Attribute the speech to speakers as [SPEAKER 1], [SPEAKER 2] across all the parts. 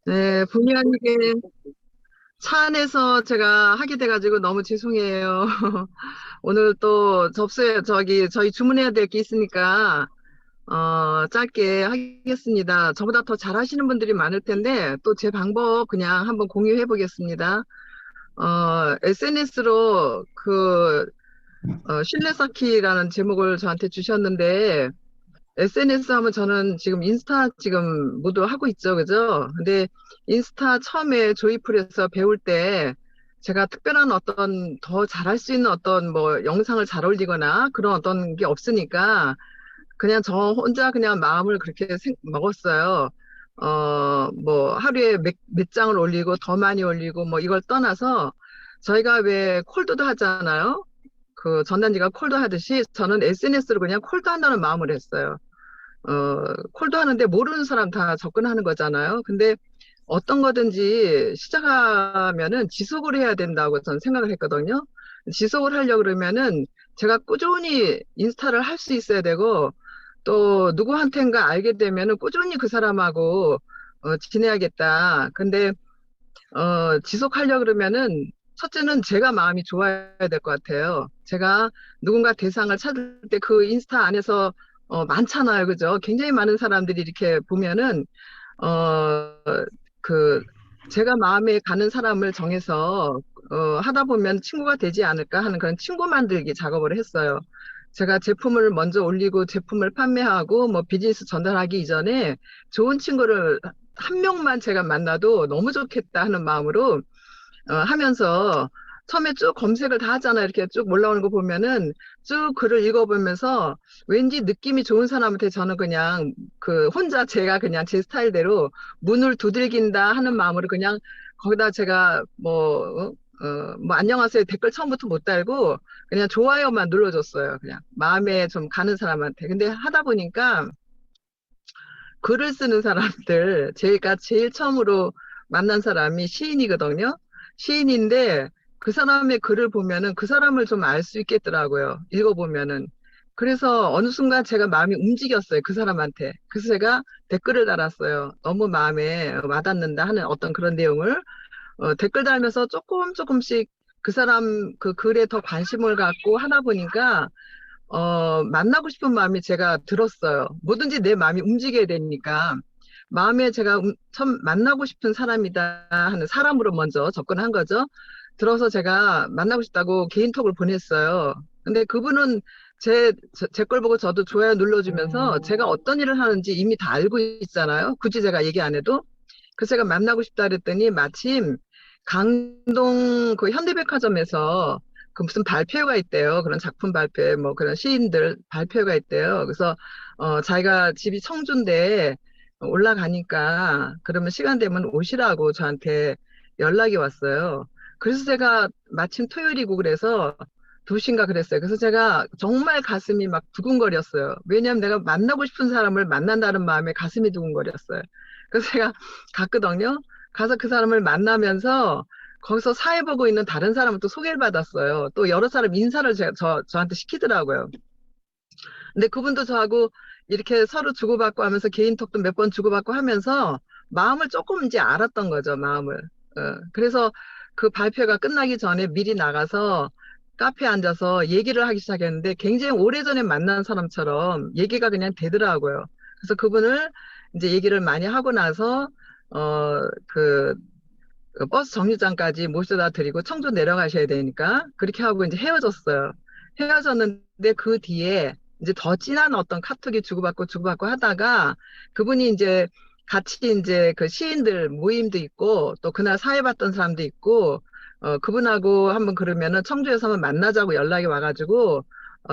[SPEAKER 1] 네, 본의 아니게 차 안에서 제가 하게 돼가지고 너무 죄송해요. 오늘 또 저희 주문해야 될 게 있으니까, 짧게 하겠습니다. 저보다 더 잘하시는 분들이 많을 텐데, 또 제 방법 그냥 한번 공유해 보겠습니다. SNS로 실내 쌓기라는 제목을 저한테 주셨는데, SNS 하면 저는 지금 인스타 지금 모두 하고 있죠. 그죠? 근데 인스타 처음에 조이풀 해서 배울 때 제가 특별한 어떤 더 잘할 수 있는 어떤 뭐 영상을 잘 올리거나 그런 어떤 게 없으니까 그냥 저 혼자 그냥 마음을 그렇게 먹었어요. 뭐 하루에 몇 장을 올리고 더 많이 올리고 뭐 이걸 떠나서 저희가 왜 콜드도 하잖아요. 그 전단지가 콜드 하듯이 저는 SNS로 그냥 콜드 한다는 마음을 했어요. 콜도 하는데 모르는 사람 다 접근하는 거잖아요. 근데 어떤 거든지 시작하면은 지속을 해야 된다고 저는 생각을 했거든요. 지속을 하려고 그러면은 제가 꾸준히 인스타를 할 수 있어야 되고 또 누구한텐가 알게 되면은 꾸준히 그 사람하고 지내야겠다. 근데 지속하려고 그러면은 첫째는 제가 마음이 좋아야 될 것 같아요. 제가 누군가 대상을 찾을 때 그 인스타 안에서 많잖아요. 그죠? 굉장히 많은 사람들이 이렇게 보면은 어, 그 제가 마음에 가는 사람을 정해서 하다 보면 친구가 되지 않을까 하는 그런 친구 만들기 작업을 했어요. 제가 제품을 먼저 올리고 제품을 판매하고 뭐 비즈니스 전달하기 이전에 좋은 친구를 한 명만 제가 만나도 너무 좋겠다 하는 마음으로 하면서 처음에 쭉 검색을 다 하잖아요. 이렇게 쭉 올라오는 거 보면은 쭉 글을 읽어보면서 왠지 느낌이 좋은 사람한테 저는 그냥 혼자 제가 그냥 제 스타일대로 문을 두들긴다 하는 마음으로 그냥 거기다 제가 뭐 안녕하세요 댓글 처음부터 못 달고 그냥 좋아요만 눌러줬어요. 그냥 마음에 좀 가는 사람한테. 근데 하다 보니까 글을 쓰는 사람들, 제가 제일 처음으로 만난 사람이 시인이거든요. 시인인데 그 사람의 글을 보면은 그 사람을 좀 알 수 있겠더라고요. 읽어보면은. 그래서 어느 순간 제가 마음이 움직였어요. 그 사람한테. 그래서 제가 댓글을 달았어요. 너무 마음에 와닿는다 하는 어떤 그런 내용을 댓글 달면서 조금씩 그 사람 그 글에 더 관심을 갖고 하다 보니까 만나고 싶은 마음이 제가 들었어요. 뭐든지 내 마음이 움직여야 되니까. 마음에 제가 처음 만나고 싶은 사람이다 하는 사람으로 먼저 접근한 거죠. 들어서 제가 만나고 싶다고 개인톡을 보냈어요. 근데 그분은 제 걸 보고 저도 좋아요 눌러주면서 제가 어떤 일을 하는지 이미 다 알고 있잖아요. 굳이 제가 얘기 안 해도. 그래서 제가 만나고 싶다 그랬더니 마침 강동 그 현대백화점에서 그 무슨 발표가 있대요. 그런 작품 발표, 뭐 그런 시인들 발표가 있대요. 그래서 자기가 집이 청주인데 올라가니까 그러면 시간 되면 오시라고 저한테 연락이 왔어요. 그래서 제가 마침 토요일이고 그래서 2시인가 그랬어요. 그래서 제가 정말 가슴이 막 두근거렸어요. 왜냐하면 내가 만나고 싶은 사람을 만난다는 마음에 가슴이 두근거렸어요. 그래서 제가 갔거든요. 가서 그 사람을 만나면서 거기서 사회 보고 있는 다른 사람을 또 소개를 받았어요. 또 여러 사람 인사를 저한테 시키더라고요. 근데 그분도 저하고 이렇게 서로 주고받고 하면서 개인톡도 몇 번 주고받고 하면서 마음을 조금 이제 알았던 거죠, 마음을. 그래서 그 발표가 끝나기 전에 미리 나가서 카페에 앉아서 얘기를 하기 시작했는데 굉장히 오래전에 만난 사람처럼 얘기가 그냥 되더라고요. 그래서 그분을 이제 얘기를 많이 하고 나서, 그 버스 정류장까지 모셔다 드리고 청주 내려가셔야 되니까 그렇게 하고 이제 헤어졌어요. 헤어졌는데 그 뒤에 이제 더 진한 어떤 카톡이 주고받고 하다가 그분이 이제 같이 이제 그 시인들 모임도 있고 또 그날 사회 봤던 사람도 있고 그분하고 한번 그러면은 청주에서 한번 만나자고 연락이 와가지고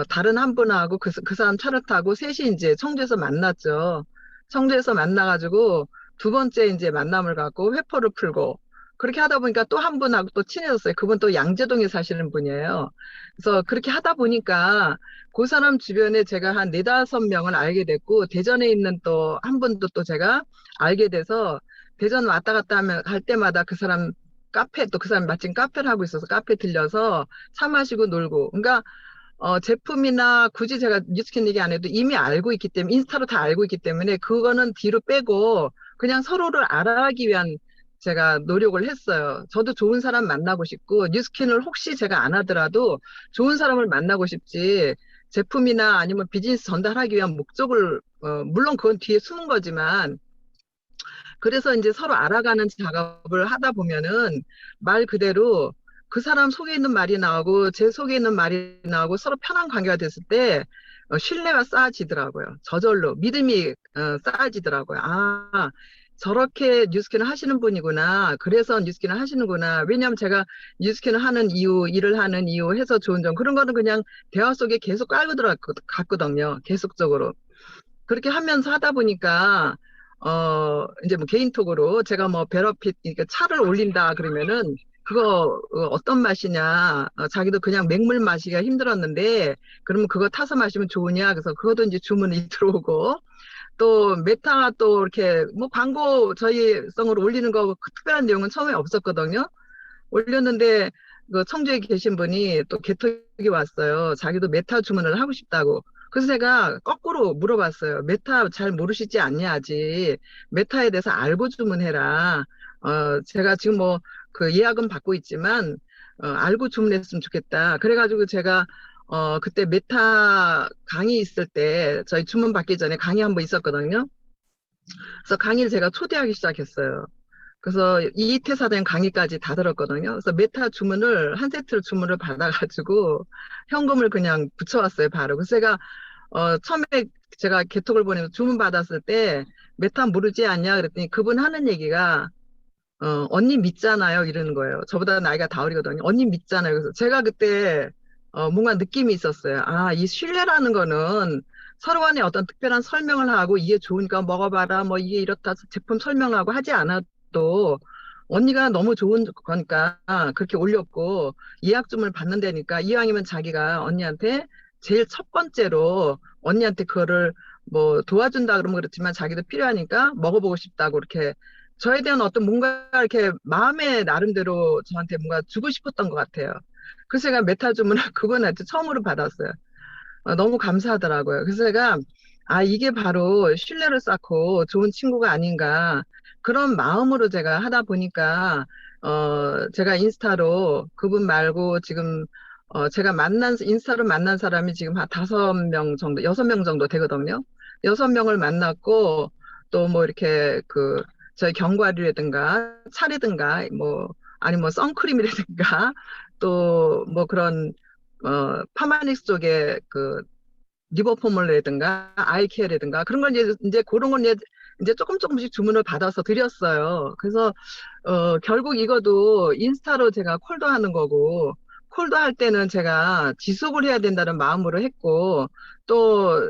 [SPEAKER 1] 다른 한 분하고 그 사람 차를 타고 셋이 이제 청주에서 만났죠. 청주에서 만나가지고 두 번째 이제 만남을 갖고 회포를 풀고 그렇게 하다 보니까 또 한 분하고 또 친해졌어요. 그분 또 양재동에 사시는 분이에요. 그래서 그렇게 하다 보니까 그 사람 주변에 제가 한 네다섯 명을 알게 됐고, 대전에 있는 또 한 분도 또 제가 알게 돼서, 대전 왔다 갔다 하면, 갈 때마다 그 사람 카페, 또 그 사람 마침 카페를 하고 있어서 카페 들려서 차 마시고 놀고. 그러니까 제품이나 굳이 제가 뉴스킨 얘기 안 해도 이미 알고 있기 때문에, 인스타로 다 알고 있기 때문에, 그거는 뒤로 빼고, 그냥 서로를 알아가기 위한 제가 노력을 했어요. 저도 좋은 사람 만나고 싶고, 뉴스킨을 혹시 제가 안 하더라도 좋은 사람을 만나고 싶지, 제품이나 아니면 비즈니스 전달하기 위한 목적을, 물론 그건 뒤에 숨은 거지만, 그래서 이제 서로 알아가는 작업을 하다 보면은 말 그대로 그 사람 속에 있는 말이 나오고 제 속에 있는 말이 나오고 서로 편한 관계가 됐을 때 신뢰가 쌓아지더라고요. 저절로 믿음이 쌓아지더라고요. 아, 저렇게 뉴스캐너 하시는 분이구나. 그래서 뉴스캐너 하시는구나. 왜냐하면 제가 뉴스캐너 하는 이유, 일을 하는 이유 해서 좋은 점 그런 거는 그냥 대화 속에 계속 깔고 들어갔거든요. 계속적으로. 그렇게 하면서 하다 보니까, 이제 뭐 개인톡으로 제가 뭐 베러핏, 그러니까 차를 올린다 그러면은 그거 어떤 맛이냐, 자기도 그냥 맹물 마시기가 힘들었는데, 그러면 그거 타서 마시면 좋으냐, 그래서 그것도 이제 주문이 들어오고, 또 메타 또 이렇게 뭐 광고 저희성으로 올리는 거 그 특별한 내용은 처음에 없었거든요. 올렸는데 그 청주에 계신 분이 또 개톡이 왔어요. 자기도 메타 주문을 하고 싶다고. 그래서 제가 거꾸로 물어봤어요. 메타 잘 모르시지 않냐, 아직. 메타에 대해서 알고 주문해라. 제가 지금 뭐 그 예약은 받고 있지만, 알고 주문했으면 좋겠다. 그래가지고 제가, 그때 메타 강의 있을 때, 저희 주문 받기 전에 강의 한 번 있었거든요. 그래서 강의를 제가 초대하기 시작했어요. 그래서 이태 사된 강의까지 다 들었거든요. 그래서 메타 주문을 한 세트를 주문을 받아가지고 현금을 그냥 붙여왔어요, 바로. 그래서 제가 처음에 제가 개톡을 보내서 주문 받았을 때 메타 모르지 않냐 그랬더니 그분 하는 얘기가 언니 믿잖아요 이러는 거예요. 저보다 나이가 다 어리거든요. 언니 믿잖아요. 그래서 제가 그때 뭔가 느낌이 있었어요. 아, 이 신뢰라는 거는 서로 간에 어떤 특별한 설명을 하고 이게 좋으니까 먹어봐라 뭐 이게 이렇다 제품 설명을 하고 하지 않아도 언니가 너무 좋은 거니까 그렇게 올렸고 예약 주문을 받는다니까 이왕이면 자기가 언니한테 제일 첫 번째로 언니한테 그거를 뭐 도와준다 그러면 그렇지만 자기도 필요하니까 먹어보고 싶다고 이렇게 저에 대한 어떤 뭔가 이렇게 마음의 나름대로 저한테 뭔가 주고 싶었던 것 같아요. 그래서 제가 메타 주문을 그분한테 처음으로 받았어요. 너무 감사하더라고요. 그래서 제가, 아, 이게 바로 신뢰를 쌓고 좋은 친구가 아닌가. 그런 마음으로 제가 하다 보니까, 제가 인스타로 그분 말고 지금, 제가 인스타로 만난 사람이 지금 한 5명 정도, 6명 정도 되거든요. 6명을 만났고, 또 뭐 이렇게 저희 견과류라든가, 차라든가, 뭐, 아니 뭐 선크림이라든가, 또 뭐 그런 파마닉스 쪽에 리버포멀이라든가 아이케어라든가 그런 걸 이제 그런 걸 이제 조금씩 주문을 받아서 드렸어요. 그래서 결국 이것도 인스타로 제가 콜도 하는 거고 콜도 할 때는 제가 지속을 해야 된다는 마음으로 했고 또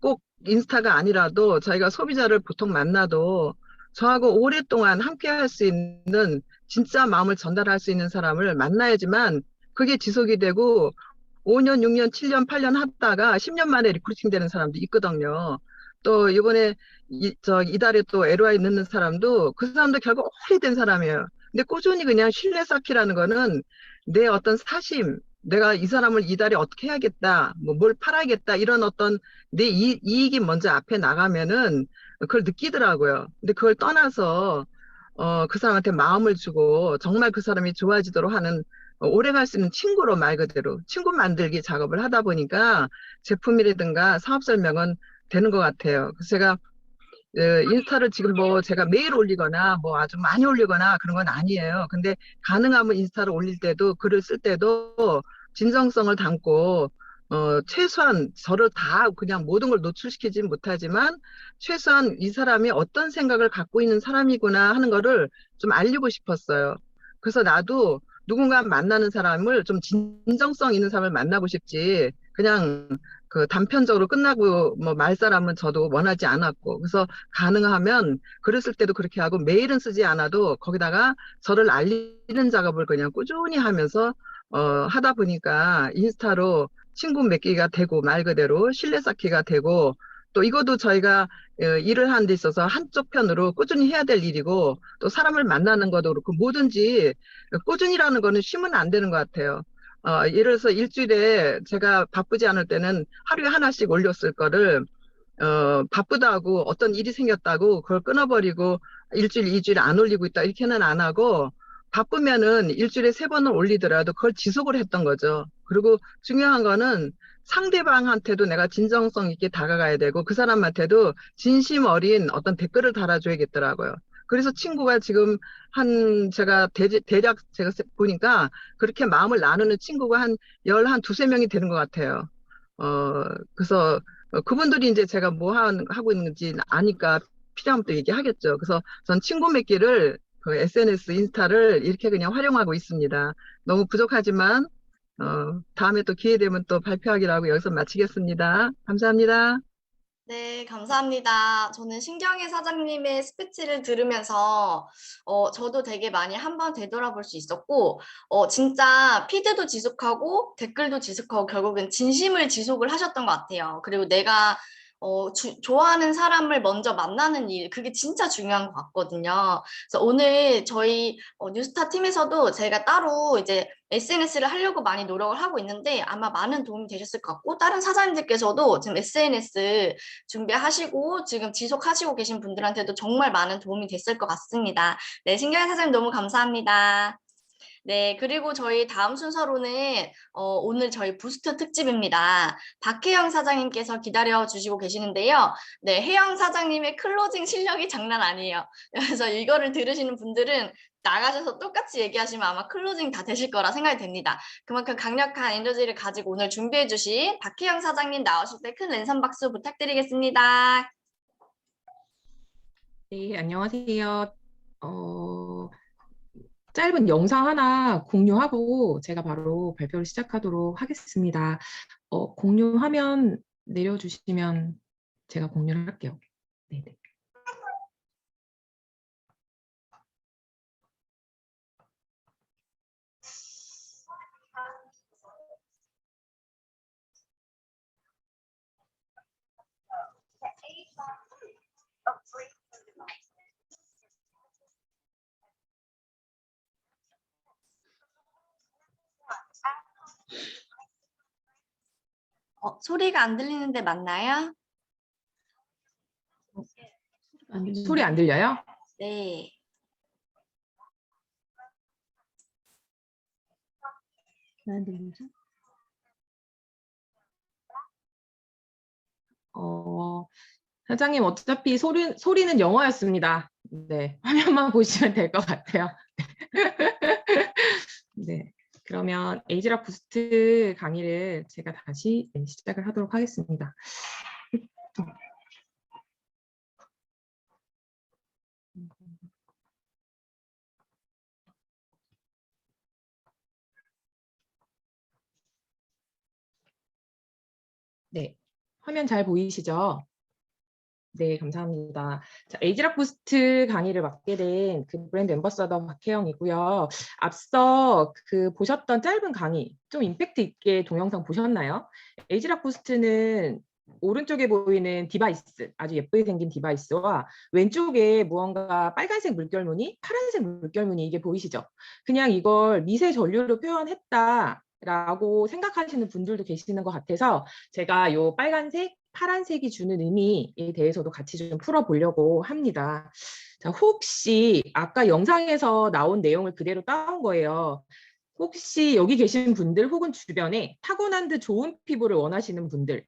[SPEAKER 1] 꼭 인스타가 아니라도 저희가 소비자를 보통 만나도 저하고 오랫동안 함께 할 수 있는 진짜 마음을 전달할 수 있는 사람을 만나야지만 그게 지속이 되고 5년, 6년, 7년, 8년 하다가 10년 만에 리크루팅 되는 사람도 있거든요. 또 이번에 이달에 또 LOI 넣는 사람도 그 사람도 결국 오래된 사람이에요. 근데 꾸준히 그냥 신뢰 쌓기라는 거는 내 어떤 사심, 내가 이 사람을 이달에 어떻게 해야겠다, 뭐 뭘 팔아야겠다, 이런 어떤 내 이익이 먼저 앞에 나가면은 그걸 느끼더라고요. 근데 그걸 떠나서 그 사람한테 마음을 주고 정말 그 사람이 좋아지도록 하는 오래 갈 수 있는 친구로 말 그대로 친구 만들기 작업을 하다 보니까 제품이라든가 사업 설명은 되는 것 같아요. 그래서 제가 인스타를 지금 뭐 제가 매일 올리거나 뭐 아주 많이 올리거나 그런 건 아니에요. 근데 가능하면 인스타를 올릴 때도 글을 쓸 때도 진정성을 담고 최소한 저를 다 그냥 모든 걸 노출시키진 못하지만 최소한 이 사람이 어떤 생각을 갖고 있는 사람이구나 하는 거를 좀 알리고 싶었어요. 그래서 나도 누군가 만나는 사람을 좀 진정성 있는 사람을 만나고 싶지 그냥 단편적으로 끝나고 뭐 말 사람은 저도 원하지 않았고 그래서 가능하면 글을 쓸 때도 그렇게 하고 메일은 쓰지 않아도 거기다가 저를 알리는 작업을 그냥 꾸준히 하면서 하다 보니까 인스타로 친구 맺기가 되고 말 그대로 신뢰 쌓기가 되고 또 이것도 저희가 일을 하는 데 있어서 한쪽 편으로 꾸준히 해야 될 일이고 또 사람을 만나는 것도 그렇고 뭐든지 꾸준히라는 거는 쉬면 안 되는 것 같아요. 예를 들어서 일주일에 제가 바쁘지 않을 때는 하루에 하나씩 올렸을 거를 바쁘다고 어떤 일이 생겼다고 그걸 끊어버리고 일주일, 이주일 안 올리고 있다 이렇게는 안 하고 바쁘면은 일주일에 3번을 올리더라도 그걸 지속을 했던 거죠. 그리고 중요한 거는 상대방한테도 내가 진정성 있게 다가가야 되고 그 사람한테도 진심 어린 어떤 댓글을 달아줘야겠더라고요. 그래서 친구가 지금 제가 대략 제가 보니까 그렇게 마음을 나누는 친구가 한 두세 명이 되는 것 같아요. 그래서 그분들이 이제 제가 뭐 하고 있는지 아니까 필요하면 또 얘기하겠죠. 그래서 전 친구 맺기를 그 SNS, 인스타를 이렇게 그냥 활용하고 있습니다. 너무 부족하지만, 다음에 또 기회 되면 또 발표하기로 하고 여기서 마치겠습니다. 감사합니다.
[SPEAKER 2] 네, 감사합니다. 저는 신경희 사장님의 스피치를 들으면서 저도 되게 많이 한번 되돌아볼 수 있었고 진짜 피드도 지속하고 댓글도 지속하고 결국은 진심을 지속을 하셨던 것 같아요. 그리고 내가 좋아하는 사람을 먼저 만나는 일, 그게 진짜 중요한 것 같거든요. 그래서 오늘 저희 뉴스타 팀에서도 제가 따로 이제 SNS를 하려고 많이 노력을 하고 있는데 아마 많은 도움이 되셨을 것 같고 다른 사장님들께서도 지금 SNS 준비하시고 지금 지속하시고 계신 분들한테도 정말 많은 도움이 됐을 것 같습니다. 네, 신경희 사장님 너무 감사합니다. 네, 그리고 저희 다음 순서로는 오늘 저희 부스트 특집입니다. 박혜영 사장님께서 기다려 주시고 계시는데요. 네, 혜영 사장님의 클로징 실력이 장난 아니에요. 그래서 이거를 들으시는 분들은 나가셔서 똑같이 얘기하시면 아마 클로징 다 되실 거라 생각이 됩니다. 그만큼 강력한 에너지를 가지고 오늘 준비해 주신 박혜영 사장님 나오실 때 큰 랜선 박수 부탁드리겠습니다.
[SPEAKER 3] 네, 안녕하세요. 어, 짧은 영상 하나 공유하고 제가 바로 발표를 시작하도록 하겠습니다. 공유 화면 내려주시면 제가 공유를 할게요. 네네.
[SPEAKER 2] 소리가 안 들리는데 맞나요?
[SPEAKER 3] 소리 안 들려요?
[SPEAKER 2] 네.
[SPEAKER 3] 안 들리죠? 사장님 어차피 소리는 영어였습니다. 네, 화면만 보시면 될 것 같아요. 네, 그러면 에이지락 부스트 강의를 제가 다시 시작을 하도록 하겠습니다. 네, 화면 잘 보이시죠? 네, 감사합니다. 자, 에이지락 부스트 강의를 맡게 된 그 브랜드 앰버서더 박혜영이고요. 앞서 그 보셨던 짧은 강의, 좀 임팩트 있게 동영상 보셨나요? 에이지락 부스트는 오른쪽에 보이는 디바이스, 아주 예쁘게 생긴 디바이스와 왼쪽에 무언가 빨간색 물결무늬, 파란색 물결무늬 이게 보이시죠? 그냥 이걸 미세 전류로 표현했다라고 생각하시는 분들도 계시는 것 같아서 제가 요 빨간색, 파란색이 주는 의미에 대해서도 같이 좀 풀어보려고 합니다. 자, 혹시 아까 영상에서 나온 내용을 그대로 따온 거예요. 혹시 여기 계신 분들 혹은 주변에 타고난 듯 좋은 피부를 원하시는 분들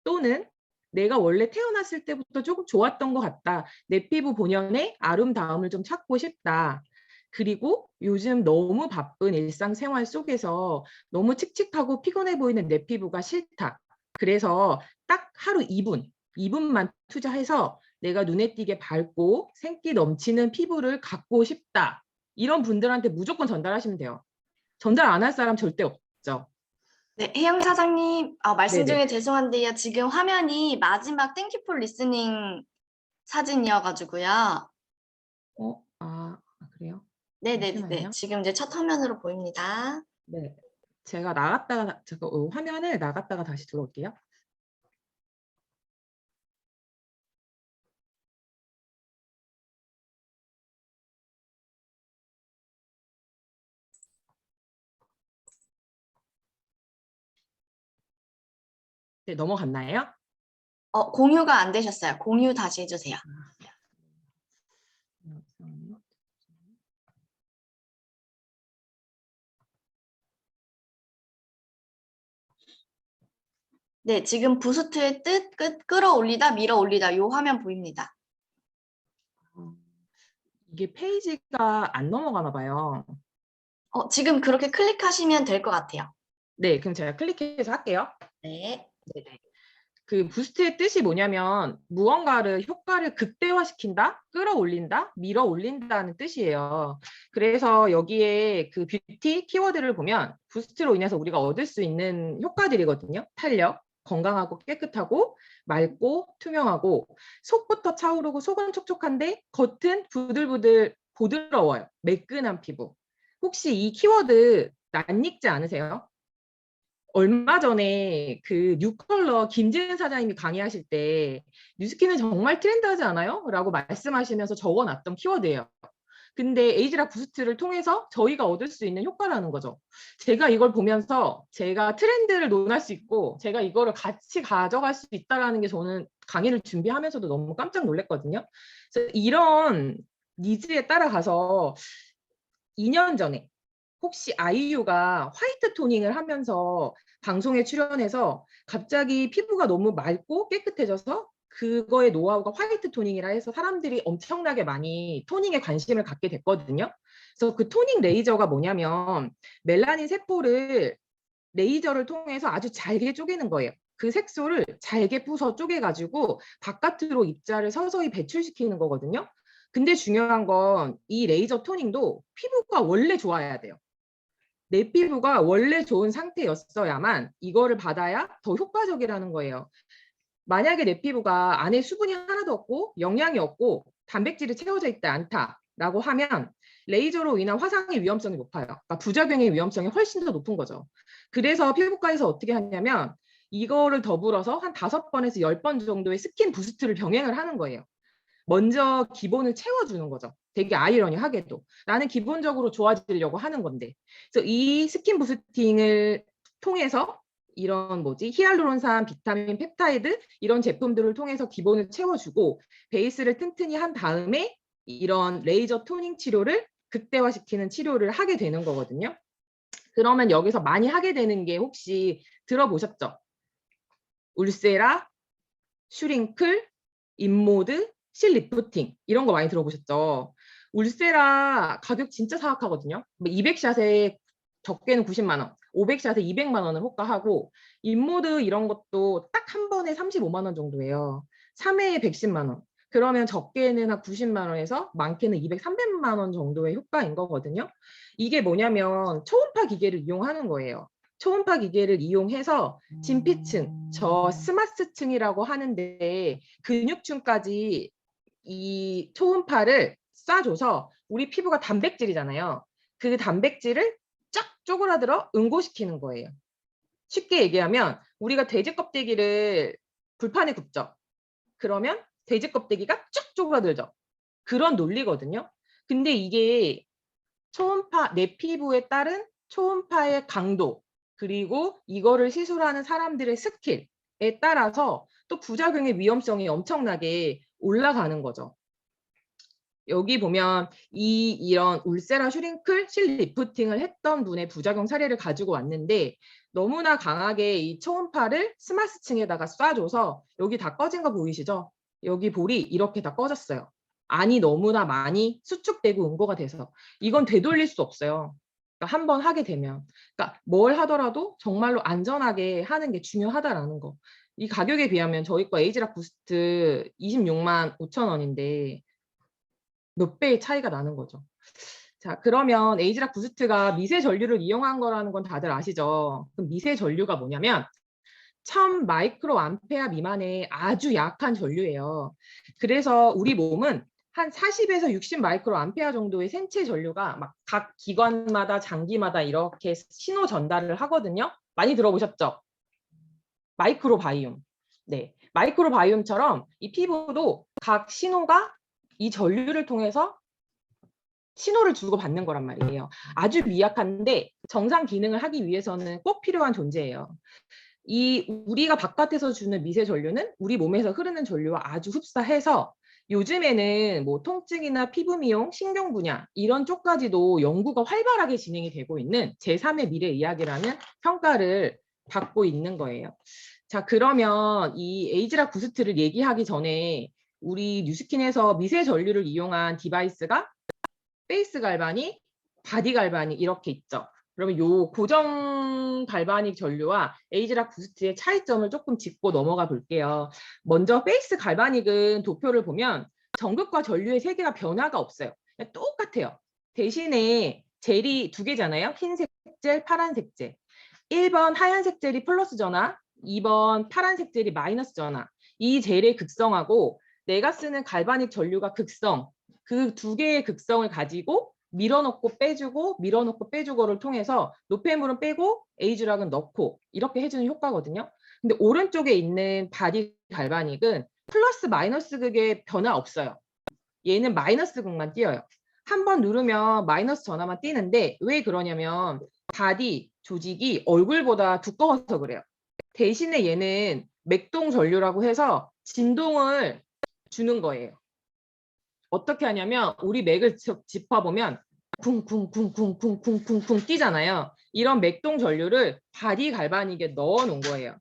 [SPEAKER 3] 또는 내가 원래 태어났을 때부터 조금 좋았던 것 같다. 내 피부 본연의 아름다움을 좀 찾고 싶다. 그리고 요즘 너무 바쁜 일상생활 속에서 너무 칙칙하고 피곤해 보이는 내 피부가 싫다. 그래서 딱 하루 2분만 투자해서 내가 눈에 띄게 밝고 생기 넘치는 피부를 갖고 싶다. 이런 분들한테 무조건 전달하시면 돼요. 전달 안 할 사람 절대 없죠.
[SPEAKER 2] 네, 혜영 사장님, 말씀
[SPEAKER 3] 네네.
[SPEAKER 2] 중에 죄송한데요. 지금 화면이 마지막 땡큐 폴 리스닝 사진이어가지고요.
[SPEAKER 3] 그래요?
[SPEAKER 2] 네네네.
[SPEAKER 3] 잠시만요.
[SPEAKER 2] 지금 이제 첫 화면으로 보입니다.
[SPEAKER 3] 네. 제가 화면을 나갔다가 다시 들어올게요. 네, 넘어갔나요?
[SPEAKER 2] 공유가 안 되셨어요. 공유 다시 해주세요. 네, 지금 부스트의 뜻, 끌어올리다, 밀어올리다 요 화면 보입니다.
[SPEAKER 3] 이게 페이지가 안 넘어가나 봐요.
[SPEAKER 2] 지금 그렇게 클릭하시면 될 것 같아요.
[SPEAKER 3] 네, 그럼 제가 클릭해서 할게요.
[SPEAKER 2] 네.
[SPEAKER 3] 네네. 그 부스트의 뜻이 뭐냐면 무언가를 효과를 극대화시킨다, 끌어올린다, 밀어올린다는 뜻이에요. 그래서 여기에 그 뷰티 키워드를 보면 부스트로 인해서 우리가 얻을 수 있는 효과들이거든요. 탄력, 건강하고 깨끗하고 맑고 투명하고 속부터 차오르고 속은 촉촉한데 겉은 부들부들 보드러워요. 매끈한 피부. 혹시 이 키워드 낯익지 않으세요? 얼마 전에 그 뉴컬러 김지은 사장님이 강의하실 때 뉴스킨은 정말 트렌드하지 않아요? 라고 말씀하시면서 적어놨던 키워드예요. 근데 에이지락 부스트를 통해서 저희가 얻을 수 있는 효과라는 거죠. 제가 이걸 보면서 제가 트렌드를 논할 수 있고 제가 이거를 같이 가져갈 수 있다는 게 저는 강의를 준비하면서도 너무 깜짝 놀랐거든요. 그래서 이런 니즈에 따라가서 2년 전에 혹시 아이유가 화이트 토닝을 하면서 방송에 출연해서 갑자기 피부가 너무 맑고 깨끗해져서 그거의 노하우가 화이트 토닝이라 해서 사람들이 엄청나게 많이 토닝에 관심을 갖게 됐거든요. 그래서 그 토닝 레이저가 뭐냐면 멜라닌 세포를 레이저를 통해서 아주 잘게 쪼개는 거예요. 그 색소를 잘게 부숴 쪼개가지고 바깥으로 입자를 서서히 배출시키는 거거든요. 근데 중요한 건 이 레이저 토닝도 피부가 원래 좋아야 돼요. 내 피부가 원래 좋은 상태였어야만 이거를 받아야 더 효과적이라는 거예요. 만약에 내 피부가 안에 수분이 하나도 없고 영양이 없고 단백질이 채워져 있지 않다라고 하면 레이저로 인한 화상의 위험성이 높아요. 그러니까 부작용의 위험성이 훨씬 더 높은 거죠. 그래서 피부과에서 어떻게 하냐면 이거를 더불어서 한 5번에서 10번 정도의 스킨 부스트를 병행을 하는 거예요. 먼저 기본을 채워주는 거죠. 되게 아이러니하게도. 나는 기본적으로 좋아지려고 하는 건데. 그래서 이 스킨 부스팅을 통해서 이런 히알루론산, 비타민, 펩타이드 이런 제품들을 통해서 기본을 채워주고 베이스를 튼튼히 한 다음에 이런 레이저 토닝 치료를 극대화시키는 치료를 하게 되는 거거든요. 그러면 여기서 많이 하게 되는 게 혹시 들어보셨죠? 울세라, 슈링클, 인모드, 실 리프팅 이런 거 많이 들어보셨죠? 울세라 가격 진짜 사악하거든요. 200샷에 적게는 90만 원, 500샷에 200만 원을 호가하고 인모드 이런 것도 딱 한 번에 35만 원 정도예요. 3회에 110만 원. 그러면 적게는 한 90만 원에서 많게는 200, 300만 원 정도의 효과인 거거든요. 이게 뭐냐면 초음파 기계를 이용하는 거예요. 초음파 기계를 이용해서 진피층, 저 스마스층이라고 하는데 근육층까지 이 초음파를 쏴줘서 우리 피부가 단백질이잖아요. 그 단백질을 쫙 쪼그라들어 응고시키는 거예요. 쉽게 얘기하면 우리가 돼지 껍데기를 불판에 굽죠. 그러면 돼지 껍데기가 쫙 쪼그라들죠. 그런 논리거든요. 근데 이게 초음파, 내 피부에 따른 초음파의 강도, 그리고 이거를 시술하는 사람들의 스킬에 따라서 또 부작용의 위험성이 엄청나게 올라가는 거죠. 여기 보면 이런 울세라 슈링클 실 리프팅을 했던 분의 부작용 사례를 가지고 왔는데 너무나 강하게 이 초음파를 스마스층에다가 쏴줘서 여기 다 꺼진 거 보이시죠? 여기 볼이 이렇게 다 꺼졌어요. 안이 너무나 많이 수축되고 응고가 돼서 이건 되돌릴 수 없어요. 그러니까 한번 하게 되면. 그러니까 뭘 하더라도 정말로 안전하게 하는 게 중요하다라는 거. 이 가격에 비하면 저희 거 에이지락 부스트 26만 5천 원인데 몇 배의 차이가 나는 거죠. 자, 그러면 에이지락 부스트가 미세 전류를 이용한 거라는 건 다들 아시죠? 그럼 미세 전류가 뭐냐면 1000 마이크로 암페아 미만의 아주 약한 전류예요. 그래서 우리 몸은 한 40에서 60 마이크로 암페아 정도의 생체 전류가 막 각 기관마다 장기마다 이렇게 신호 전달을 하거든요. 많이 들어보셨죠? 마이크로 바이옴. 네. 마이크로 바이옴처럼 이 피부도 각 신호가 이 전류를 통해서 신호를 주고받는 거란 말이에요. 아주 미약한데 정상 기능을 하기 위해서는 꼭 필요한 존재예요. 이 우리가 바깥에서 주는 미세 전류는 우리 몸에서 흐르는 전류와 아주 흡사해서 요즘에는 뭐 통증이나 피부 미용, 신경 분야 이런 쪽까지도 연구가 활발하게 진행이 되고 있는 제3의 미래 이야기라는 평가를 받고 있는 거예요. 자, 그러면 이 에이즈락 부스트를 얘기하기 전에 우리 뉴스킨에서 미세 전류를 이용한 디바이스가 페이스 갈바닉, 바디 갈바닉 이렇게 있죠. 그러면 요 고정 갈바닉 전류와 에이즈락 부스트의 차이점을 조금 짚고 넘어가 볼게요. 먼저 페이스 갈바닉은 도표를 보면 전극과 전류의 세계가 변화가 없어요. 그냥 똑같아요. 대신에 젤이 두 개잖아요. 흰색 젤, 파란색 젤. 1번 하얀색 젤이 플러스 전하, 2번 파란색 젤이 마이너스 전하. 이 젤의 극성하고 내가 쓰는 갈바닉 전류가 극성, 그 두 개의 극성을 가지고 밀어넣고 빼주고 밀어넣고 빼주고를 통해서 노폐물은 빼고 에이즈락은 넣고 이렇게 해주는 효과거든요. 근데 오른쪽에 있는 바디 갈바닉은 플러스 마이너스 극의 변화 없어요. 얘는 마이너스 극만 띄어요. 한 번 누르면 마이너스 전하만 띄는데 왜 그러냐면 바디 조직이 얼굴보다 두꺼워서 그래요. 대신에 얘는 맥동 전류라고 해서 진동을 주는 거예요. 어떻게 하냐면 우리 맥을 짚어보면 쿵쿵쿵쿵쿵쿵쿵쿵 뛰잖아요. 이런 맥동 전류를 바디 갈바닉에 넣어 놓은 거예요.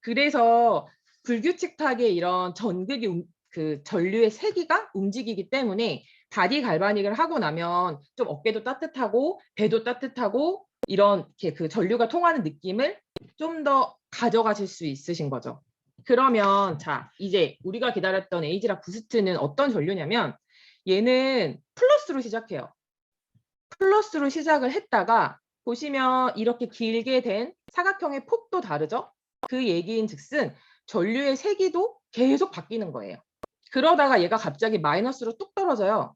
[SPEAKER 3] 그래서 불규칙하게 이런 전극이 그 전류의 세기가 움직이기 때문에 바디 갈바닉을 하고 나면 좀 어깨도 따뜻하고 배도 따뜻하고 이런 그 전류가 통하는 느낌을 좀 더 가져가실 수 있으신 거죠. 그러면 자 이제 우리가 기다렸던 에이즈락 부스트는 어떤 전류냐면 얘는 플러스로 시작해요. 플러스로 시작을 했다가 보시면 이렇게 길게 된 사각형의 폭도 다르죠? 그 얘기인 즉슨 전류의 세기도 계속 바뀌는 거예요. 그러다가 얘가 갑자기 마이너스로 뚝 떨어져요.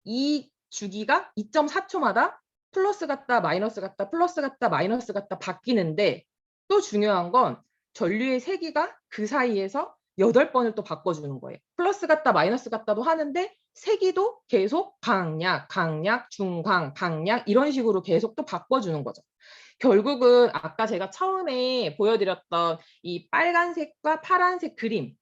[SPEAKER 3] 이 주기가 2.4초마다 플러스 같다 마이너스 같다 플러스 같다 마이너스 같다 바뀌는데 또 중요한 건 전류의 세기가 그 사이에서 8번을 또 바꿔주는 거예요. 플러스 같다 마이너스 같다도 하는데 세기도 계속 강약, 강약, 중강, 강약 이런 식으로 계속 또 바꿔주는 거죠. 결국은 아까 제가 처음에 보여드렸던 이 빨간색과 파란색 그림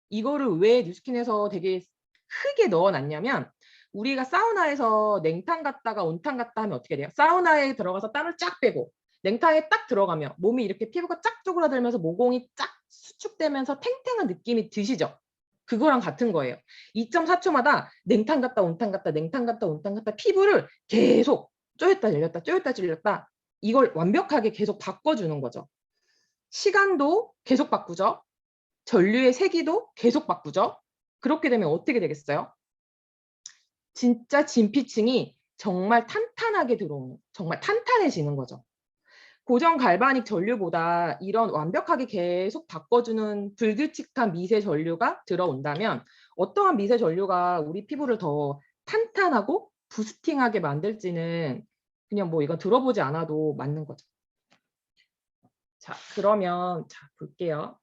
[SPEAKER 3] 이거를 왜 뉴스킨에서 되게 크게 넣어놨냐면 우리가 사우나에서 냉탕 갔다가 온탕 갔다 하면 어떻게 돼요? 사우나에 들어가서 땀을 쫙 빼고 냉탕에 딱 들어가면 몸이 이렇게 피부가 쫙 쪼그라들면서 모공이 쫙 수축되면서 탱탱한 느낌이 드시죠? 그거랑 같은 거예요. 2.4초마다 냉탕 갔다 온탕 갔다 냉탕 갔다 온탕 갔다 피부를 계속 쪼였다 열렸다 쪼였다 질렸다 이걸 완벽하게 계속 바꿔주는 거죠. 시간도 계속 바꾸죠. 전류의 세기도 계속 바꾸죠. 그렇게 되면 어떻게 되겠어요? 진짜 진피층이 정말 탄탄하게 들어오는, 정말 탄탄해지는 거죠. 고정 갈바닉 전류보다 이런 완벽하게 계속 바꿔주는 불규칙한 미세 전류가 들어온다면 어떠한 미세 전류가 우리 피부를 더 탄탄하고 부스팅하게 만들지는 그냥 뭐 이건 들어보지 않아도 맞는 거죠. 자, 그러면 자 볼게요.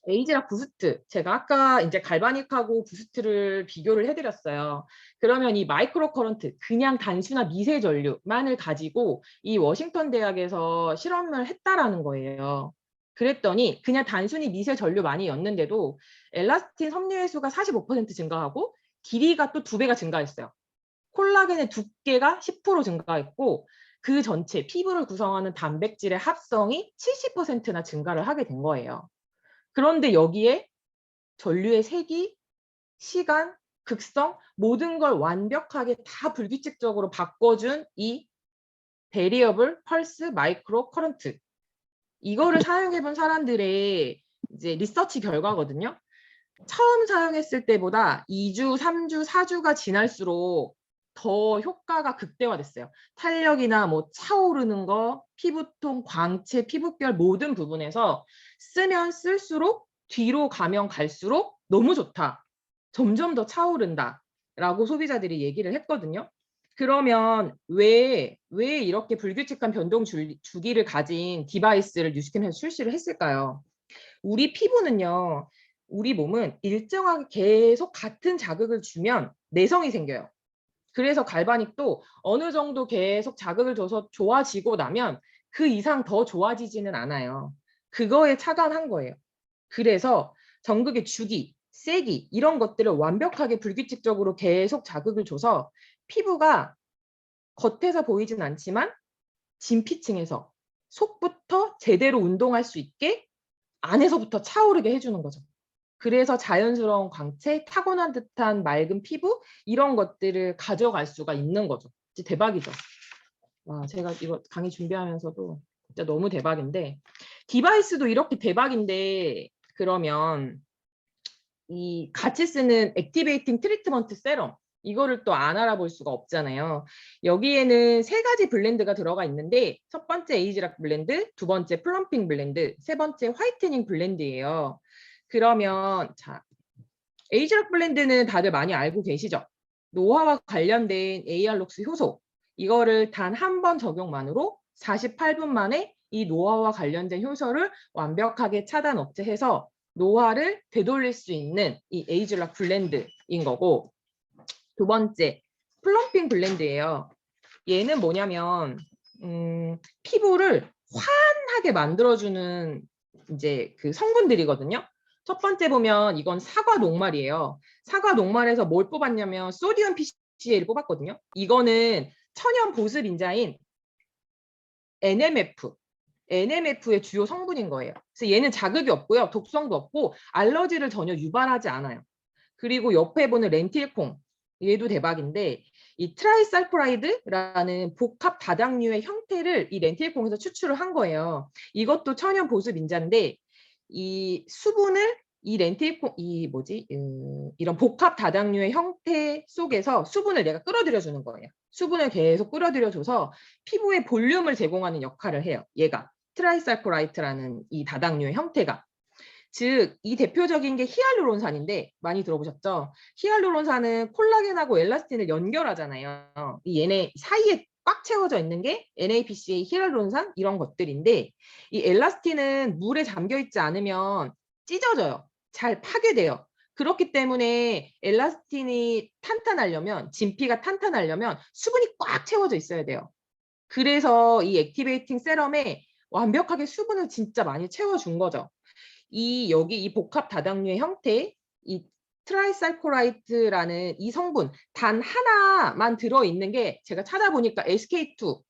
[SPEAKER 3] 에이즈락 부스트. 제가 아까 이제 갈바닉하고 부스트를 비교를 해드렸어요. 그러면 이 마이크로 커런트, 그냥 단순한 미세 전류만을 가지고 이 워싱턴 대학에서 실험을 했다라는 거예요. 그랬더니 그냥 단순히 미세 전류만이었는데도 엘라스틴 섬유의 수가 45% 증가하고 길이가 또 2배가 증가했어요. 콜라겐의 두께가 10% 증가했고 그 전체 피부를 구성하는 단백질의 합성이 70%나 증가를 하게 된 거예요. 그런데 여기에 전류의 세기, 시간, 극성 모든 걸 완벽하게 다 불규칙적으로 바꿔준 이 베리어블 펄스 마이크로 커런트 이거를 사용해본 사람들의 이제 리서치 결과거든요. 처음 사용했을 때보다 2주, 3주, 4주가 지날수록 더 효과가 극대화됐어요. 탄력이나 뭐 차오르는 거, 피부통, 광채, 피부결 모든 부분에서 쓰면 쓸수록 뒤로 가면 갈수록 너무 좋다. 점점 더 차오른다. 라고 소비자들이 얘기를 했거든요. 그러면 왜 이렇게 불규칙한 변동 주기를 가진 디바이스를 뉴스킨에서 출시를 했을까요? 우리 피부는요. 우리 몸은 일정하게 계속 같은 자극을 주면 내성이 생겨요. 그래서 갈바닉도 어느 정도 계속 자극을 줘서 좋아지고 나면 그 이상 더 좋아지지는 않아요. 그거에 착안한 거예요. 그래서 전극의 주기, 세기 이런 것들을 완벽하게 불규칙적으로 계속 자극을 줘서 피부가 겉에서 보이진 않지만 진피층에서 속부터 제대로 운동할 수 있게 안에서부터 차오르게 해주는 거죠. 그래서 자연스러운 광채, 타고난 듯한 맑은 피부 이런 것들을 가져갈 수가 있는 거죠. 진짜 대박이죠. 와, 제가 이거 강의 준비하면서도 진짜 너무 대박인데 디바이스도 이렇게 대박인데 그러면 이 같이 쓰는 액티베이팅 트리트먼트 세럼 이거를 또 안 알아볼 수가 없잖아요. 여기에는 세 가지 블렌드가 들어가 있는데 첫 번째 에이지락 블렌드, 두 번째 플럼핑 블렌드, 세 번째 화이트닝 블렌드예요. 그러면 자, 에이지락 블렌드는 다들 많이 알고 계시죠? 노화와 관련된 AR록스 효소 이거를 단 한 번 적용만으로 48분 만에 이 노화와 관련된 효소를 완벽하게 차단 억제해서 노화를 되돌릴 수 있는 이 에이지락 블렌드인 거고 두 번째 플럼핑 블렌드예요. 얘는 뭐냐면 피부를 환하게 만들어주는 이제 그 성분들이거든요. 첫 번째 보면 이건 사과 녹말이에요. 사과 녹말에서 뭘 뽑았냐면 소디움 PCA를 뽑았거든요. 이거는 천연 보습 인자인 NMF의 주요 성분인 거예요. 그래서 얘는 자극이 없고요. 독성도 없고 알러지를 전혀 유발하지 않아요. 그리고 옆에 보는 렌틸콩 얘도 대박인데 이 트라이살포라이드라는 복합 다당류의 형태를 이 렌틸콩에서 추출을 한 거예요. 이것도 천연 보습 인자인데 이 수분을 이 렌틸콩 이런 복합 다당류의 형태 속에서 수분을 내가 끌어들여 주는 거예요. 수분을 계속 끌어들여 줘서 피부에 볼륨을 제공하는 역할을 해요. 얘가 트라이살포라이트라는 이 다당류의 형태가. 즉, 이 대표적인 게 히알루론산인데 많이 들어보셨죠? 히알루론산은 콜라겐하고 엘라스틴을 연결하잖아요. 이 얘네 사이에 꽉 채워져 있는 게 NAPCA, 히알루론산 이런 것들인데 이 엘라스틴은 물에 잠겨 있지 않으면 찢어져요. 잘 파괴돼요. 그렇기 때문에 엘라스틴이 탄탄하려면 진피가 탄탄하려면 수분이 꽉 채워져 있어야 돼요. 그래서 이 액티베이팅 세럼에 완벽하게 수분을 진짜 많이 채워준 거죠. 여기 이 복합 다당류의 형태, 이 트라이살코라이트라는 이 성분 단 하나만 들어있는 게 제가 찾아보니까 SK2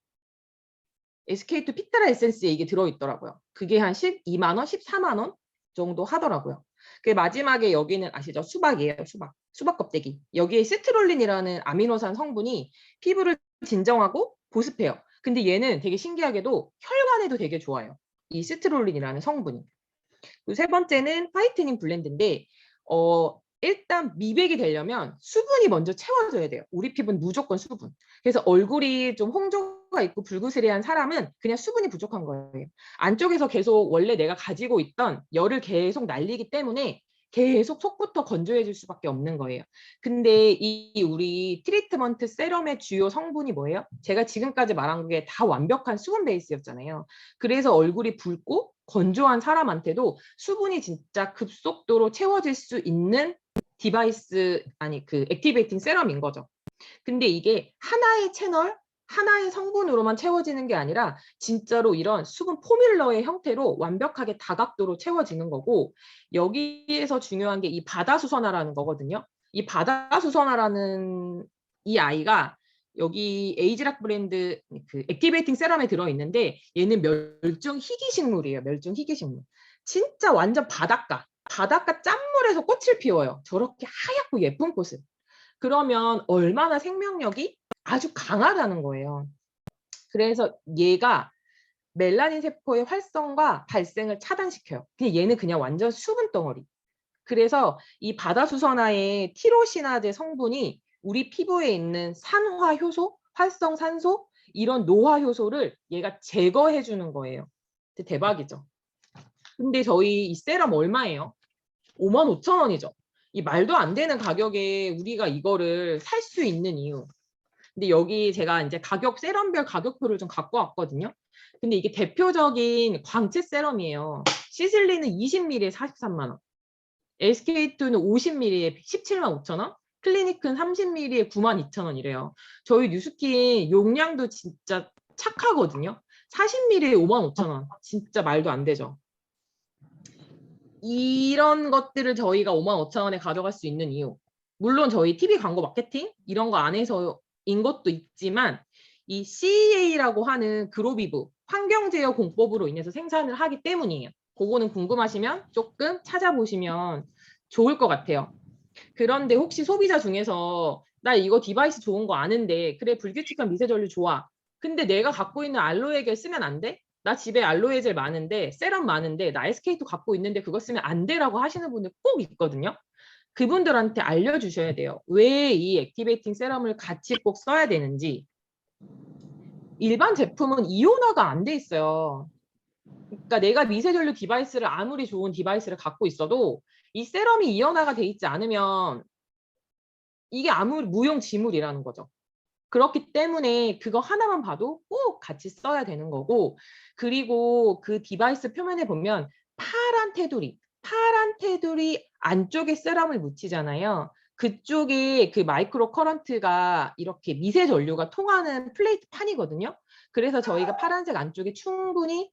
[SPEAKER 3] 피타라 에센스에 이게 들어있더라고요. 그게 한 12만 원, 14만 원 정도 하더라고요. 그 마지막에 여기는 아시죠? 수박이에요, 수박. 수박 껍데기. 여기에 시트롤린이라는 아미노산 성분이 피부를 진정하고 보습해요. 근데 얘는 되게 신기하게도 혈관에도 되게 좋아요. 이 시트롤린이라는 성분이. 세 번째는 화이트닝 블렌드인데 일단 미백이 되려면 수분이 먼저 채워져야 돼요. 우리 피부는 무조건 수분. 그래서 얼굴이 좀 홍조가 있고 불그스레한 사람은 그냥 수분이 부족한 거예요. 안쪽에서 계속 원래 내가 가지고 있던 열을 계속 날리기 때문에 계속 속부터 건조해질 수밖에 없는 거예요. 근데 이 우리 트리트먼트 세럼의 주요 성분이 뭐예요? 제가 지금까지 말한 게 다 완벽한 수분 베이스였잖아요. 그래서 얼굴이 붉고 건조한 사람한테도 수분이 진짜 급속도로 채워질 수 있는 디바이스, 그 액티베이팅 세럼인 거죠. 근데 이게 하나의 채널, 하나의 성분으로만 채워지는 게 아니라 진짜로 이런 수분 포뮬러의 형태로 완벽하게 다각도로 채워지는 거고 여기에서 중요한 게 이 바다수선화라는 거거든요. 이 바다수선화라는 이 아이가 여기 에이지락 브랜드 그 액티베이팅 세럼에 들어있는데 얘는 멸종 희귀식물이에요. 멸종 희귀식물. 진짜 완전 바닷가 짠물에서 꽃을 피워요. 저렇게 하얗고 예쁜 꽃을. 그러면 얼마나 생명력이 아주 강하다는 거예요. 그래서 얘가 멜라닌 세포의 활성과 발생을 차단시켜요. 근데 얘는 그냥 완전 수분 덩어리. 그래서 이 바다수선화의 티로시나제 성분이 우리 피부에 있는 산화 효소, 활성 산소, 이런 노화 효소를 얘가 제거해 주는 거예요. 대박이죠. 근데 저희 이 세럼 얼마예요? 55,000원이죠. 이 말도 안 되는 가격에 우리가 이거를 살 수 있는 이유. 근데 여기 제가 이제 세럼별 가격표를 좀 갖고 왔거든요. 근데 이게 대표적인 광채 세럼이에요. 시슬리는 20ml에 43만 원. SK2는 50ml에 17만 5천 원. 클리닉은 30ml에 9만 2천 원이래요. 저희 뉴스킨 용량도 진짜 착하거든요. 40ml에 5만 5천 원. 진짜 말도 안 되죠. 이런 것들을 저희가 55,000원에 가져갈 수 있는 이유. 물론 저희 TV 광고 마케팅 이런 거 안에서인 것도 있지만 이 CEA라고 하는 그로비브 환경제어 공법으로 인해서 생산을 하기 때문이에요. 그거는 궁금하시면 조금 찾아보시면 좋을 것 같아요. 그런데 혹시 소비자 중에서 나 이거 디바이스 좋은 거 아는데 그래 불규칙한 미세 전류 좋아. 근데 내가 갖고 있는 알로에 겔 쓰면 안 돼? 나 집에 알로에 젤 많은데 세럼 많은데 나 SK2 갖고 있는데 그거 쓰면 안 돼라고 하시는 분들 꼭 있거든요. 그분들한테 알려주셔야 돼요. 왜 이 액티베이팅 세럼을 같이 꼭 써야 되는지. 일반 제품은 이온화가 안 돼 있어요. 그러니까 내가 미세전류 디바이스를 아무리 좋은 디바이스를 갖고 있어도 이 세럼이 이온화가 돼 있지 않으면 이게 아무 무용지물이라는 거죠. 그렇기 때문에 그거 하나만 봐도 꼭 같이 써야 되는 거고, 그리고 그 디바이스 표면에 보면 파란 테두리 안쪽에 세럼을 묻히잖아요. 그쪽에 그 마이크로 커런트가 이렇게 미세 전류가 통하는 플레이트 판이거든요. 그래서 저희가 파란색 안쪽에 충분히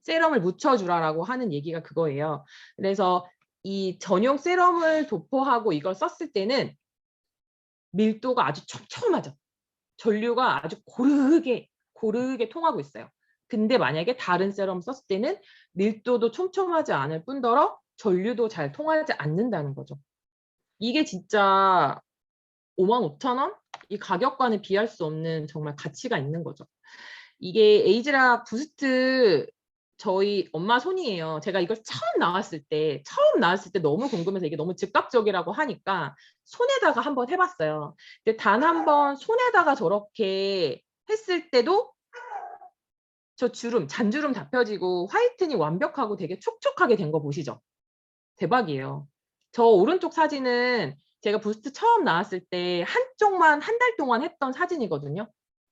[SPEAKER 3] 세럼을 묻혀주라라고 하는 얘기가 그거예요. 그래서 이 전용 세럼을 도포하고 이걸 썼을 때는 밀도가 아주 촘촘하죠. 전류가 아주 고르게 통하고 있어요. 근데 만약에 다른 세럼 썼을 때는 밀도도 촘촘하지 않을 뿐더러 전류도 잘 통하지 않는다는 거죠. 이게 진짜 55,000원? 이 가격과는 비할 수 없는 정말 가치가 있는 거죠. 이게 에이즈락 부스트 저희 엄마 손이에요. 제가 이걸 처음 나왔을 때 너무 궁금해서 이게 너무 즉각적이라고 하니까 손에다가 한번 해봤어요. 근데 단 한 번 손에다가 저렇게 했을 때도 저 잔주름 다 펴지고 화이트닝 완벽하고 되게 촉촉하게 된 거 보시죠? 대박이에요. 저 오른쪽 사진은 제가 부스트 처음 나왔을 때 한쪽만 한 달 동안 했던 사진이거든요.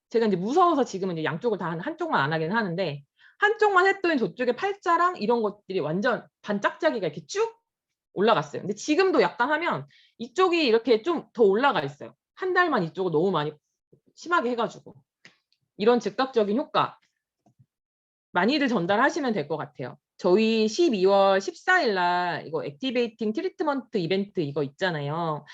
[SPEAKER 3] 제가 이제 무서워서 지금은 이제 양쪽을 다 한쪽만 안 하긴 하는데 한쪽만 했더니 저쪽에 팔자랑 이런 것들이 완전 반짝짝이가 이렇게 쭉 올라갔어요. 근데 지금도 약간 하면 이쪽이 이렇게 좀 더 올라가 있어요. 한 달만 이쪽을 너무 많이 심하게 해가지고. 이런 즉각적인 효과 많이들 전달하시면 될 것 같아요. 저희 12월 14일 날 이거 액티베이팅 트리트먼트 이벤트 이거 있잖아요.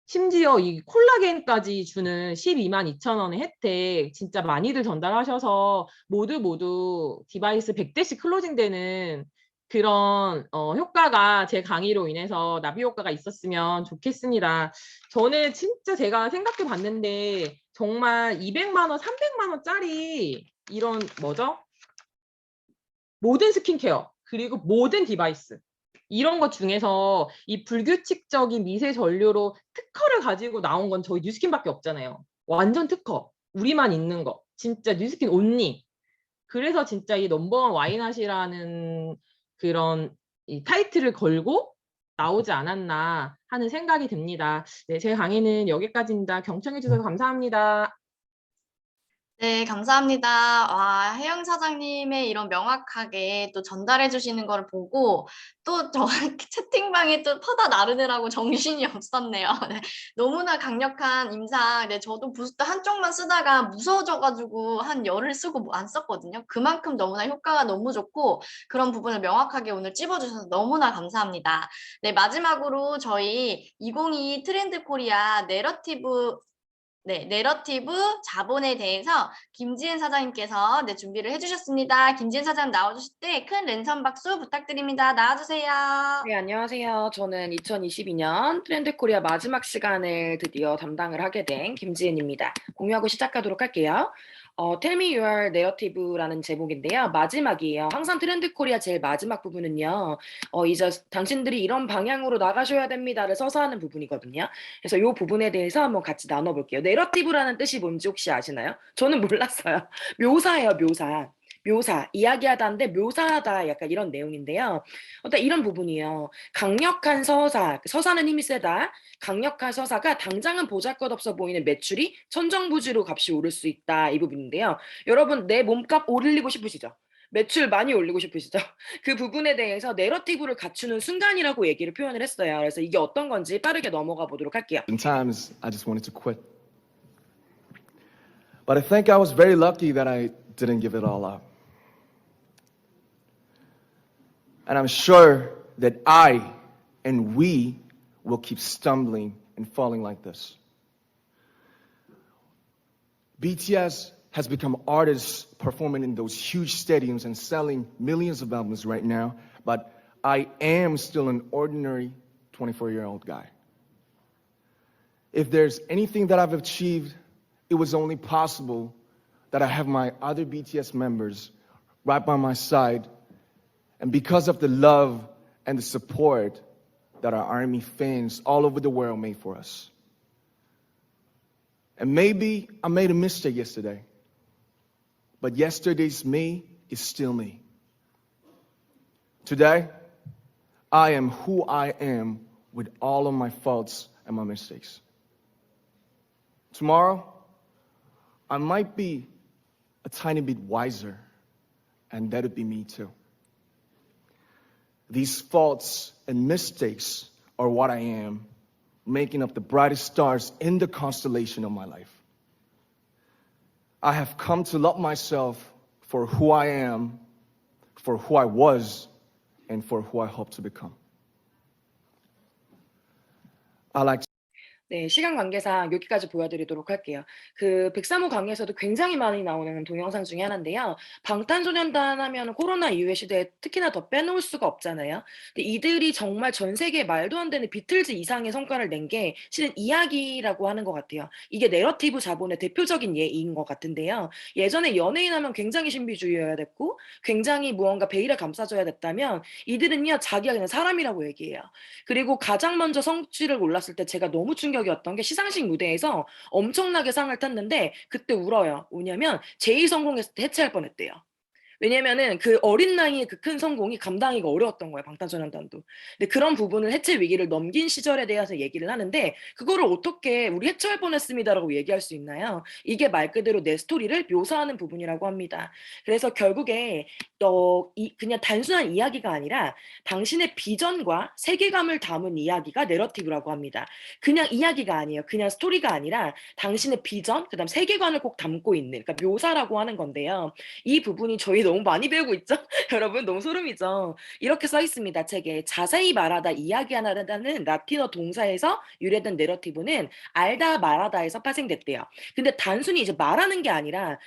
[SPEAKER 3] 심지어 이 콜라겐까지 주는 122,000원의 혜택 진짜 많이들 전달하셔서 모두 디바이스 100대씩 클로징되는 그런 효과가 제 강의로 인해서 나비 효과가 있었으면 좋겠습니다. 저는 진짜 제가 생각해 봤는데 정말 200만 원, 300만 원짜리 이런 뭐죠? 모든 스킨케어 그리고 모든 디바이스 이런 것 중에서 이 불규칙적인 미세 전류로 특허를 가지고 나온 건 저희 뉴스킨밖에 없잖아요. 완전 특허. 우리만 있는 거. 진짜 뉴스킨 온리. 그래서 진짜 이 넘버원 와이낫이라는 그런 이 타이틀을 걸고 나오지 않았나 하는 생각이 듭니다. 네, 제 강의는 여기까지입니다. 경청해 주셔서 감사합니다.
[SPEAKER 2] 네, 감사합니다. 와, 혜영 사장님의 이런 명확하게 또 전달해 주시는 거를 보고 또 저 채팅방에 또 퍼다 나르느라고 정신이 없었네요. 네, 너무나 강력한 임상. 네, 저도 부스터 한쪽만 쓰다가 무서워져가지고 한 열흘 쓰고 안 썼거든요. 그만큼 너무나 효과가 너무 좋고 그런 부분을 명확하게 오늘 찝어주셔서 너무나 감사합니다. 네, 마지막으로 저희 2022 트렌드 코리아 내러티브 자본에 대해서 김지은 사장님께서 준비를 해주셨습니다. 김지은 사장 나와주실 때 큰 랜선 박수 부탁드립니다. 나와주세요.
[SPEAKER 4] 네, 안녕하세요. 저는 2022년 트렌드 코리아 마지막 시간을 드디어 담당을 하게 된 김지은입니다. 공유하고 시작하도록 할게요. Tell me your narrative라는 제목인데요. 마지막이에요. 항상 트렌드 코리아 제일 마지막 부분은요. 이제 당신들이 이런 방향으로 나가셔야 됩니다를 서서 하는 부분이거든요. 그래서 이 부분에 대해서 한번 같이 나눠볼게요. 내러티브라는 뜻이 뭔지 혹시 아시나요? 저는 몰랐어요. 묘사예요, 묘사. 묘사, 이야기하다인데 묘사하다 약간 이런 내용인데요. 어떤 이런 부분이에요. 강력한 서사는 힘이 세다. 강력한 서사가 당장은 보잘것없어 보이는 매출이 천정부지로 값이 오를 수 있다. 이 부분인데요. 여러분 내 몸값 올리고 싶으시죠? 매출 많이 올리고 싶으시죠? 그 부분에 대해서 내러티브를 갖추는 순간이라고 얘기를 표현을 했어요. 그래서 이게 어떤 건지 빠르게 넘어가 보도록 할게요.
[SPEAKER 5] Sometimes I just wanted to quit. But I think I was very lucky that I didn't give it all up. And I'm sure that I and we will keep stumbling and falling like this. BTS has become artists performing in those huge stadiums and selling millions of albums right now, but I am still an ordinary 24-year-old guy. If there's anything that I've achieved, it was only possible that I have my other BTS members right by my side, and because of the love and the support that our ARMY fans all over the world made for us. And maybe I made a mistake yesterday, but yesterday's me is still me. Today, I am who I am with all of my faults and my mistakes. Tomorrow, I might be a tiny bit wiser, and that would be me too. These faults and mistakes are what I am, making up the brightest stars in the constellation of my life. I have come to love myself for who I am, for who I was, and for who I hope to become. I like
[SPEAKER 4] 네, 시간 관계상 여기까지 보여드리도록 할게요. 그 103호 강의에서도 굉장히 많이 나오는 동영상 중에 하나인데요. 방탄소년단 하면 코로나 이후의 시대에 특히나 더 빼놓을 수가 없잖아요. 근데 이들이 정말 전 세계에 말도 안 되는 비틀즈 이상의 성과를 낸 게 실은 이야기라고 하는 것 같아요. 이게 내러티브 자본의 대표적인 예인 것 같은데요. 예전에 연예인 하면 굉장히 신비주의여야 됐고 굉장히 무언가 베일에 감싸줘야 됐다면 이들은요 자기가 그냥 사람이라고 얘기해요. 그리고 가장 먼저 성취를 올랐을 때 제가 너무 충격이었던 게 시상식 무대에서 엄청나게 상을 탔는데 그때 울어요. 왜냐면 제2 성공했을 때 해체할 뻔했대요. 왜냐면은 그 어린 나이에 그 큰 성공이 감당하기가 어려웠던 거예요, 방탄소년단도. 근데 그런 부분을 해체 위기를 넘긴 시절에 대해서 얘기를 하는데 그거를 어떻게 우리 해체할 뻔했습니다라고 얘기할 수 있나요? 이게 말 그대로 내 스토리를 묘사하는 부분이라고 합니다. 그래서 결국에 그냥 단순한 이야기가 아니라 당신의 비전과 세계감을 담은 이야기가 내러티브라고 합니다. 그냥 이야기가 아니에요. 그냥 스토리가 아니라 당신의 비전, 그다음 세계관을 꼭 담고 있는, 그러니까 묘사라고 하는 건데요. 이 부분이 저희 너무 많이 배우고 있죠? 여러분 너무 소름이죠? 이렇게 써 있습니다. 책에 자세히 말하다, 이야기하다는 라틴어 동사에서 유래된 내러티브는 알다 말하다에서 파생됐대요. 근데 단순히 이제 말하는 게 아니라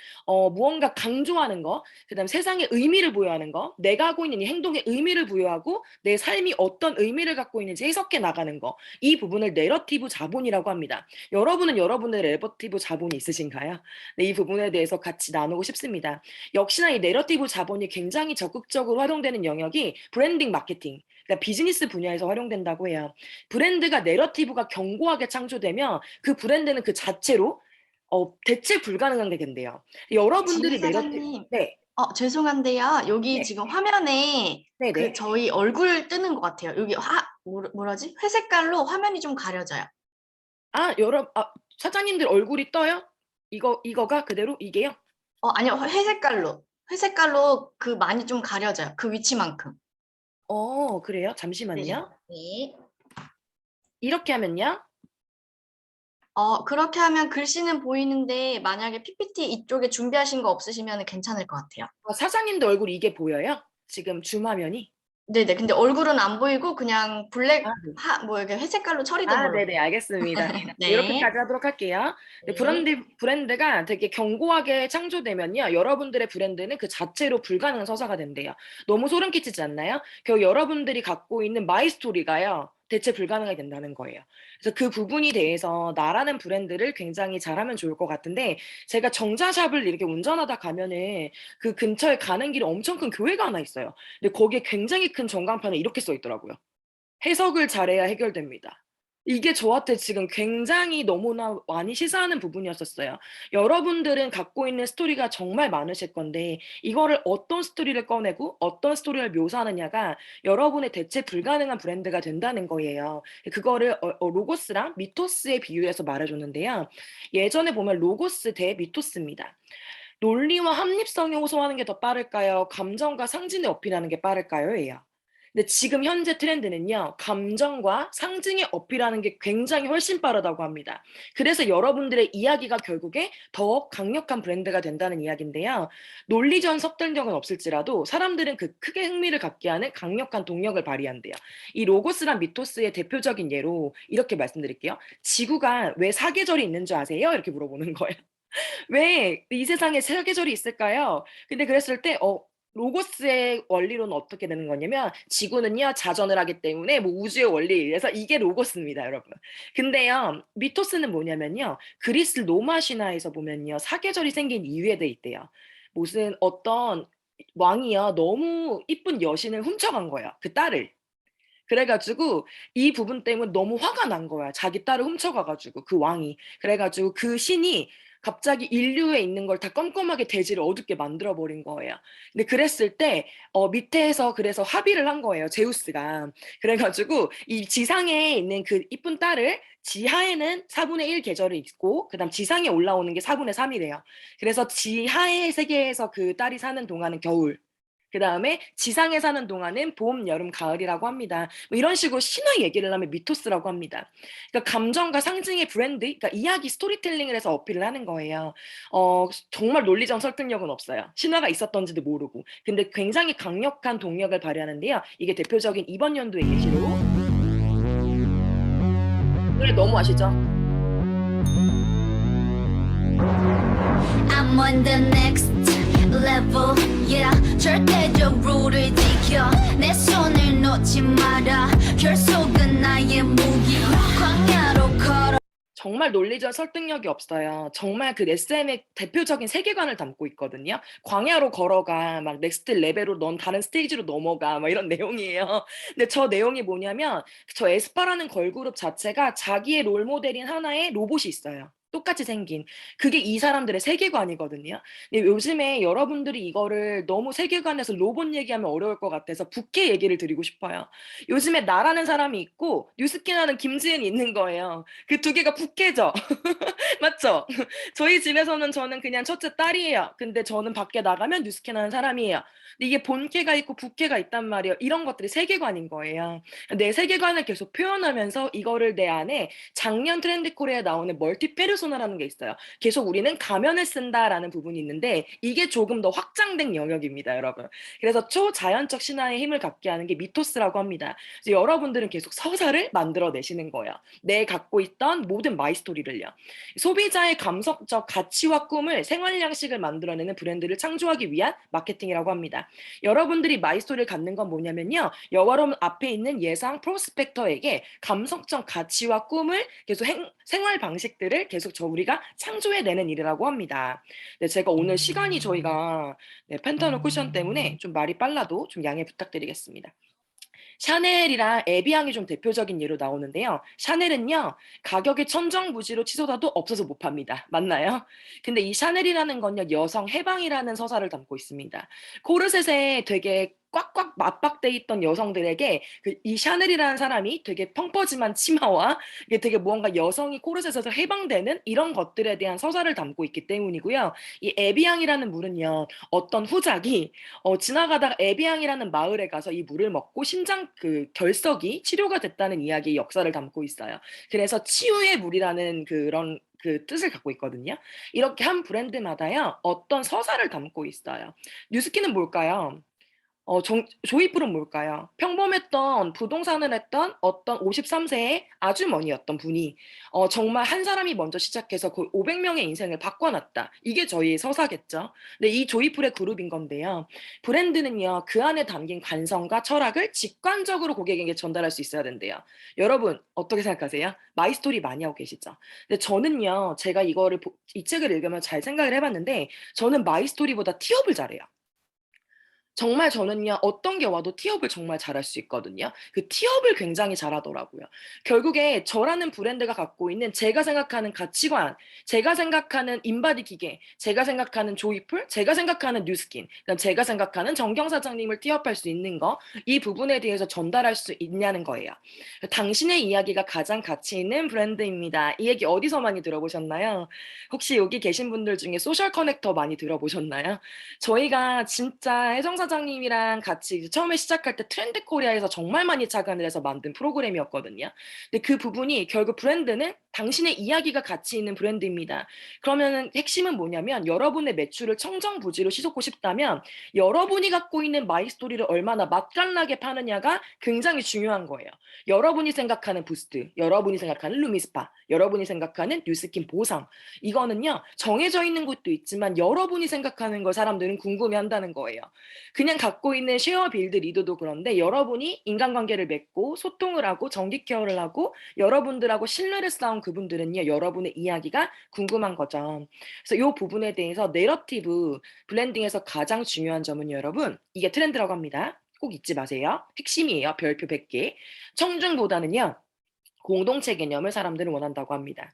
[SPEAKER 4] 무언가 강조하는 거, 그다음 세상에 의미를 부여하는 거, 내가 하고 있는 이 행동에 의미를 부여하고 내 삶이 어떤 의미를 갖고 있는지 해석해 나가는 거, 이 부분을 내러티브 자본이라고 합니다. 여러분은 여러분의 내러티브 자본이 있으신가요? 네, 이 부분에 대해서 같이 나누고 싶습니다. 역시나 이 내러티브 자본이 굉장히 적극적으로 활용되는 영역이 브랜딩 마케팅, 그러니까 비즈니스 분야에서 활용된다고 해요. 브랜드가 내러티브가 견고하게 창조되면 그 브랜드는 그 자체로 대체 불가능한 게 된대요. 여러분들이
[SPEAKER 2] 진희
[SPEAKER 4] 내러티브,
[SPEAKER 2] 사장님,
[SPEAKER 4] 네,
[SPEAKER 2] 죄송한데요. 여기
[SPEAKER 4] 네,
[SPEAKER 2] 지금 화면에
[SPEAKER 4] 네,
[SPEAKER 2] 그
[SPEAKER 4] 네.
[SPEAKER 2] 저희 얼굴 뜨는 것 같아요. 여기 뭐라지? 회색깔로 화면이 좀 가려져요.
[SPEAKER 4] 사장님들 얼굴이 떠요? 이거가 그대로 이게요?
[SPEAKER 2] 아니요, 회색깔로. 회색깔로 그 많이 좀 가려져요. 그 위치만큼.
[SPEAKER 4] 그래요?
[SPEAKER 2] 네.
[SPEAKER 4] 잠시만요.
[SPEAKER 2] 네.
[SPEAKER 4] 이렇게 하면요?
[SPEAKER 2] 그렇게 하면 글씨는 보이는데 만약에 PPT 이쪽에 준비하신 거 없으시면 괜찮을 것 같아요.
[SPEAKER 4] 사장님들 얼굴 이게 보여요? 지금 줌 화면이?
[SPEAKER 2] 네네. 근데 얼굴은 안 보이고 그냥 블랙,
[SPEAKER 4] 아, 네.
[SPEAKER 2] 이렇게 회색깔로 처리된 걸로.
[SPEAKER 4] 네네, 알겠습니다.
[SPEAKER 2] 네.
[SPEAKER 4] 이렇게까지 하도록 할게요. 네,
[SPEAKER 2] 네.
[SPEAKER 4] 브랜드가 되게 견고하게 창조되면요. 여러분들의 브랜드는 그 자체로 불가능한 서사가 된대요. 너무 소름 끼치지 않나요? 결국 여러분들이 갖고 있는 마이 스토리가요. 대체 불가능하게 된다는 거예요. 그래서 그 부분이 대해서 나라는 브랜드를 굉장히 잘하면 좋을 것 같은데 제가 정자샵을 이렇게 운전하다 가면은 그 근처에 가는 길에 엄청 큰 교회가 하나 있어요. 근데 거기에 굉장히 큰 전광판에 이렇게 써 있더라고요. 해석을 잘해야 해결됩니다. 이게 저한테 지금 굉장히 너무나 많이 시사하는 부분이었었어요. 여러분들은 갖고 있는 스토리가 정말 많으실 건데 이거를 어떤 스토리를 꺼내고 어떤 스토리를 묘사하느냐가 여러분의 대체 불가능한 브랜드가 된다는 거예요. 그거를 로고스랑 미토스에 비유해서 말해줬는데요. 예전에 보면 로고스 대 미토스입니다. 논리와 합리성이 호소하는 게 더 빠를까요? 감정과 상징을 어필하는 게 빠를까요? 예요. 근데 지금 현재 트렌드는요, 감정과 상징의 어필하는 게 굉장히 훨씬 빠르다고 합니다. 그래서 여러분들의 이야기가 결국에 더 강력한 브랜드가 된다는 이야기인데요. 논리전 설득력은 없을지라도 사람들은 그 크게 흥미를 갖게 하는 강력한 동력을 발휘한대요. 이 로고스란 미토스의 대표적인 예로 이렇게 말씀드릴게요. 지구가 왜 사계절이 있는 줄 아세요? 이렇게 물어보는 거예요. 왜 이 세상에 사계절이 있을까요? 근데 그랬을 때 로고스의 원리로는 어떻게 되는 거냐면 지구는요 자전을 하기 때문에 뭐 우주의 원리에 의해서 이게 로고스입니다, 여러분. 근데요 미토스는 뭐냐면요 그리스 로마 신화에서 보면요 사계절이 생긴 이유에 돼 있대요. 무슨 어떤 왕이요 너무 이쁜 여신을 훔쳐간 거예요, 그 딸을. 그래가지고 이 부분 때문에 너무 화가 난 거야. 자기 딸을 훔쳐가가지고 그 왕이. 그래가지고 그 신이 갑자기 인류에 있는 걸 다 껌껌하게 대지를 어둡게 만들어버린 거예요. 근데 그랬을 때 밑에서 그래서 합의를 한 거예요, 제우스가. 그래가지고 이 지상에 있는 그 이쁜 딸을 지하에는 4분의 1 계절이 있고 그다음 지상에 올라오는 게 4분의 3이래요. 그래서 지하의 세계에서 그 딸이 사는 동안은 겨울, 그 다음에 지상에 사는 동안은 봄, 여름, 가을이라고 합니다. 뭐 이런 식으로 신화 얘기를 하면 미토스라고 합니다. 그러니까 감정과 상징의 브랜드, 그러니까 이야기 스토리텔링을 해서 어필을 하는 거예요. 정말 논리적 설득력은 없어요. 신화가 있었던지도 모르고. 근데 굉장히 강력한 동력을 발휘하는데요. 이게 대표적인 이번 연도의 예시로. 노래 너무 아시죠?
[SPEAKER 6] I'm on the next level, yeah. 절대적 룰을 지켜 내 손을 놓지 마라. 결속은 나의 무기. 광야로 걸어.
[SPEAKER 4] 정말 논리적 설득력이 없어요. 정말 그 SM의 대표적인 세계관을 담고 있거든요. 광야로 걸어가, 막 넥스트 레벨로 넌 다른 스테이지로 넘어가, 막 이런 내용이에요. 근데 저 내용이 뭐냐면 저 에스파라는 걸그룹 자체가 자기의 롤모델인 하나의 로봇이 있어요. 똑같이 생긴. 그게 이 사람들의 세계관이거든요. 근데 요즘에 여러분들이 이거를 너무 세계관에서 로봇 얘기하면 어려울 것 같아서 부캐 얘기를 드리고 싶어요. 요즘에 나라는 사람이 있고 뉴스캐나는 김지은이 있는 거예요. 그 두 개가 부캐죠. 맞죠? 저희 집에서는 저는 그냥 첫째 딸이에요. 근데 저는 밖에 나가면 뉴스캐나는 사람이에요. 근데 이게 본캐가 있고 부캐가 있단 말이에요. 이런 것들이 세계관인 거예요. 내 세계관을 계속 표현하면서 이거를 내 안에 작년 트렌드 코리아에 나오는 멀티 페르소나라는 게 있어요. 계속 우리는 가면을 쓴다라는 부분이 있는데 이게 조금 더 확장된 영역입니다, 여러분. 그래서 초자연적 신화의 힘을 갖게 하는 게 미토스라고 합니다. 그래서 여러분들은 계속 서사를 만들어내시는 거예요. 내 갖고 있던 모든 마이스토리를요. 소비자의 감성적 가치와 꿈을 생활 양식을 만들어내는 브랜드를 창조하기 위한 마케팅이라고 합니다. 여러분들이 마이스토리를 갖는 건 뭐냐면요. 여러분 앞에 있는 예상 프로스펙터에게 감성적 가치와 꿈을 계속 생활 방식들을 계속 우리가 창조해내는 일이라고 합니다. 네, 제가 오늘 시간이 저희가 펜타놀 쿠션 때문에 좀 말이 빨라도 좀 양해 부탁드리겠습니다. 샤넬이랑 에비앙이 좀 대표적인 예로 나오는데요. 샤넬은요, 가격이 천정부지로 치솟아도 없어서 못 팝니다. 맞나요? 근데 이 샤넬이라는 건요, 여성 해방이라는 서사를 담고 있습니다. 코르셋에 되게 꽉꽉 압박돼 있던 여성들에게 이 샤넬이라는 사람이 되게 펑퍼짐한 치마와 이게 되게 뭔가 여성이 코르셋에서 해방되는 이런 것들에 대한 서사를 담고 있기 때문이고요. 이 에비앙이라는 물은요, 어떤 후작이 지나가다가 에비앙이라는 마을에 가서 이 물을 먹고 심장 그 결석이 치료가 됐다는 이야기의 역사를 담고 있어요. 그래서 치유의 물이라는 그런 그 뜻을 갖고 있거든요. 이렇게 한 브랜드마다요, 어떤 서사를 담고 있어요. 뉴스키는 뭘까요? 조이풀은 뭘까요? 평범했던 부동산을 했던 어떤 53세의 아주머니였던 분이 정말 한 사람이 먼저 시작해서 거의 500명의 인생을 바꿔놨다. 이게 저희의 서사겠죠. 근데 이 조이풀의 그룹인 건데요. 브랜드는요. 그 안에 담긴 관성과 철학을 직관적으로 고객에게 전달할 수 있어야 된대요. 여러분 어떻게 생각하세요? 마이스토리 많이 하고 계시죠? 근데 저는요. 제가 이 책을 읽으면 잘 생각을 해봤는데 저는 마이스토리보다 티업을 잘해요. 정말 저는요. 어떤 게 와도 티업을 정말 잘할 수 있거든요. 그 티업을 굉장히 잘하더라고요. 결국에 저라는 브랜드가 갖고 있는 제가 생각하는 가치관, 제가 생각하는 인바디 기계, 제가 생각하는 조이풀, 제가 생각하는 뉴스킨, 그다음 제가 생각하는 정경 사장님을 티업할 수 있는 거, 이 부분에 대해서 전달할 수 있냐는 거예요. 당신의 이야기가 가장 가치 있는 브랜드입니다. 이 얘기 어디서 많이 들어보셨나요? 혹시 여기 계신 분들 중에 소셜 커넥터 많이 들어보셨나요? 저희가 진짜 혜정 사장님이랑 같이 이제 처음에 시작할 때 트렌드 코리아에서 정말 많이 착안을 해서 만든 프로그램이었거든요. 근데 그 부분이 결국 브랜드는 당신의 이야기가 가치 있는 브랜드입니다. 그러면은 핵심은 뭐냐면 여러분의 매출을 청정부지로 싣고 싶다면 여러분이 갖고 있는 마이스토리를 얼마나 맛깔나게 파느냐가 굉장히 중요한 거예요. 여러분이 생각하는 부스트, 여러분이 생각하는 루미스파, 여러분이 생각하는 뉴스킨 보상, 이거는요 정해져 있는 것도 있지만 여러분이 생각하는 걸 사람들은 궁금해한다는 거예요. 그냥 갖고 있는 쉐어 빌드 리더도 그런데 여러분이 인간관계를 맺고 소통을 하고 정기 케어를 하고 여러분들하고 신뢰를 쌓은 그분들은요 여러분의 이야기가 궁금한 거죠. 그래서 이 부분에 대해서 내러티브 블렌딩에서 가장 중요한 점은 여러분 이게 트렌드라고 합니다. 꼭 잊지 마세요. 핵심이에요. 별표 100개. 청중보다는요 공동체 개념을 사람들은 원한다고 합니다.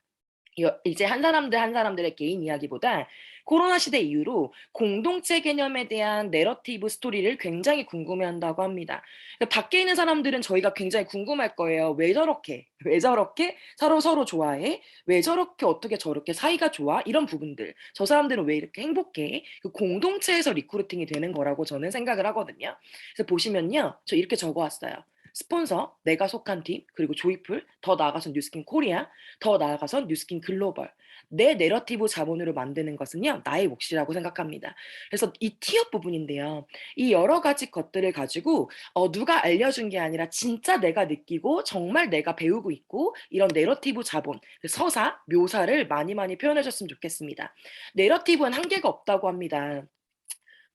[SPEAKER 4] 이제 한 사람들의 개인 이야기보다 코로나 시대 이후로 공동체 개념에 대한 내러티브 스토리를 굉장히 궁금해한다고 합니다. 밖에 있는 사람들은 저희가 굉장히 궁금할 거예요. 왜 저렇게? 왜 저렇게 서로 좋아해? 왜 저렇게 어떻게 저렇게 사이가 좋아? 이런 부분들. 저 사람들은 왜 이렇게 행복해? 그 공동체에서 리크루팅이 되는 거라고 저는 생각을 하거든요. 그래서 보시면요. 저 이렇게 적어왔어요. 스폰서, 내가 속한 팀, 그리고 조이풀, 더 나아가선 뉴스킨 코리아, 더 나아가선 뉴스킨 글로벌. 내 내러티브 자본으로 만드는 것은요, 나의 몫이라고 생각합니다. 그래서 이 티업 부분인데요. 이 여러 가지 것들을 가지고 누가 알려준 게 아니라 진짜 내가 느끼고 정말 내가 배우고 있고 이런 내러티브 자본, 서사, 묘사를 많이 표현해 줬으면 좋겠습니다. 내러티브는 한계가 없다고 합니다.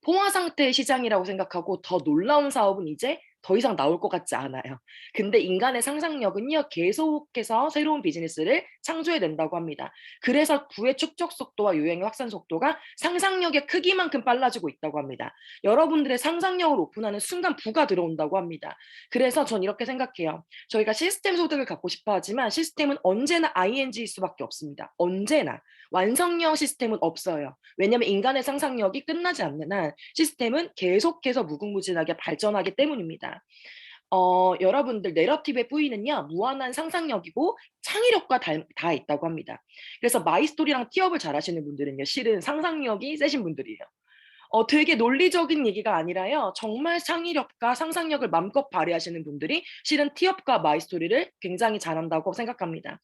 [SPEAKER 4] 포화 상태의 시장이라고 생각하고 더 놀라운 사업은 이제 더 이상 나올 것 같지 않아요. 근데 인간의 상상력은요, 계속해서 새로운 비즈니스를 창조해낸다고 합니다. 그래서 부의 축적 속도와 유행의 확산 속도가 상상력의 크기만큼 빨라지고 있다고 합니다. 여러분들의 상상력을 오픈하는 순간 부가 들어온다고 합니다. 그래서 전 이렇게 생각해요. 저희가 시스템 소득을 갖고 싶어 하지만 시스템은 언제나 ing일 수밖에 없습니다. 언제나. 완성형 시스템은 없어요. 왜냐하면 인간의 상상력이 끝나지 않는 한 시스템은 계속해서 무궁무진하게 발전하기 때문입니다. 여러분들 내러티브의 뿌이는요 무한한 상상력이고 창의력과 다 있다고 합니다. 그래서 마이스토리랑 티업을 잘 하시는 분들은요 실은 상상력이 세신 분들이에요. 되게 논리적인 얘기가 아니라요. 정말 창의력과 상상력을 마음껏 발휘하시는 분들이 실은 티업과 마이스토리를 굉장히 잘한다고 생각합니다.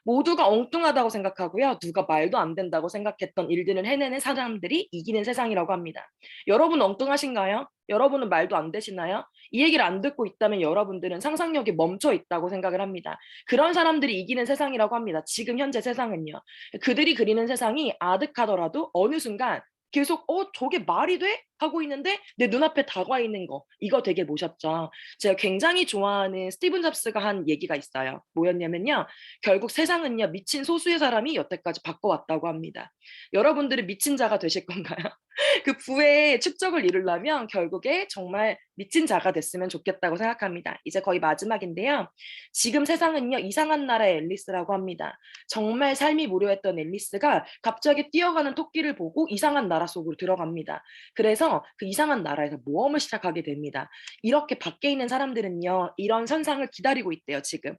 [SPEAKER 4] 모두가 엉뚱하다고 생각하고요. 누가 말도 안 된다고 생각했던 일들을 해내는 사람들이 이기는 세상이라고 합니다. 여러분 엉뚱하신가요? 여러분은 말도 안 되시나요? 이 얘기를 안 듣고 있다면 여러분들은 상상력이 멈춰 있다고 생각을 합니다. 그런 사람들이 이기는 세상이라고 합니다. 지금 현재 세상은요. 그들이 그리는 세상이 아득하더라도 어느 순간 계속 저게 말이 돼? 하고 있는데 내 눈앞에 다가와 있는 거 이거 되게 보셨죠? 제가 굉장히 좋아하는 스티븐 잡스가 한 얘기가 있어요. 뭐였냐면요. 결국 세상은요. 미친 소수의 사람이 여태까지 바꿔왔다고 합니다. 여러분들은 미친 자가 되실 건가요? 그 부의 축적을 이루려면 결국에 정말 미친 자가 됐으면 좋겠다고 생각합니다. 이제 거의 마지막인데요. 지금 세상은요. 이상한 나라의 앨리스라고 합니다. 정말 삶이 무료했던 앨리스가 갑자기 뛰어가는 토끼를 보고 이상한 나라 속으로 들어갑니다. 그래서 그 이상한 나라에서 모험을 시작하게 됩니다. 이렇게 밖에 있는 사람들은요. 이런 선상을 기다리고 있대요. 지금.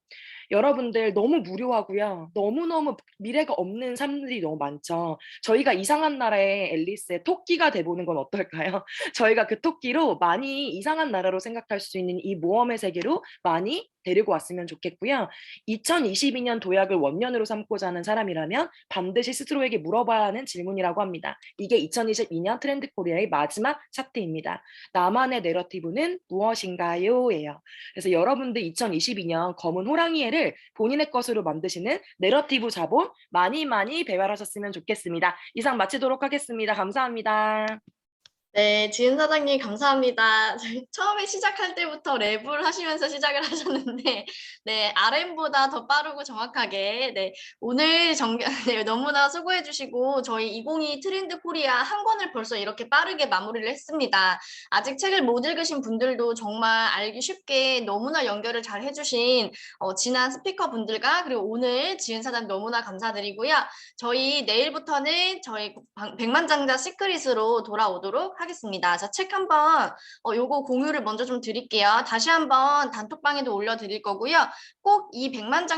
[SPEAKER 4] 여러분들 너무 무료하고요. 너무너무 미래가 없는 사람들이 너무 많죠. 저희가 이상한 나라의 앨리스의 토끼가 돼보는 건 어떨까요? 저희가 그 토끼로 많이 이상한 나라로 생각할 수 있는 이 모험의 세계로 많이 데리고 왔으면 좋겠고요. 2022년 도약을 원년으로 삼고자 하는 사람이라면 반드시 스스로에게 물어봐야 하는 질문이라고 합니다. 이게 2022년 트렌드 코리아의 마지막 차트입니다. 나만의 내러티브는 무엇인가요? 예요. 그래서 여러분들 2022년 검은 호랑이 를 본인의 것으로 만드시는 내러티브 자본 많이 배열하셨으면 좋겠습니다. 이상 마치도록 하겠습니다. 감사합니다.
[SPEAKER 2] 네, 지은 사장님 감사합니다. 처음에 시작할 때부터 랩을 하시면서 시작을 하셨는데 네, RM보다 더 빠르고 정확하게 네, 오늘 네, 너무나 수고해 주시고 저희 2022 트렌드 코리아 한 권을 벌써 이렇게 빠르게 마무리를 했습니다. 아직 책을 못 읽으신 분들도 정말 알기 쉽게 너무나 연결을 잘 해주신 지난 스피커 분들과 그리고 오늘 지은 사장님 너무나 감사드리고요. 저희 내일부터는 저희 백만장자 시크릿으로 돌아오도록 하겠습니다. 자, 책 한번 요거 공유를 먼저 좀 드릴게요. 다시 한번 단톡방에도 올려드릴 거고요. 꼭 이 백만장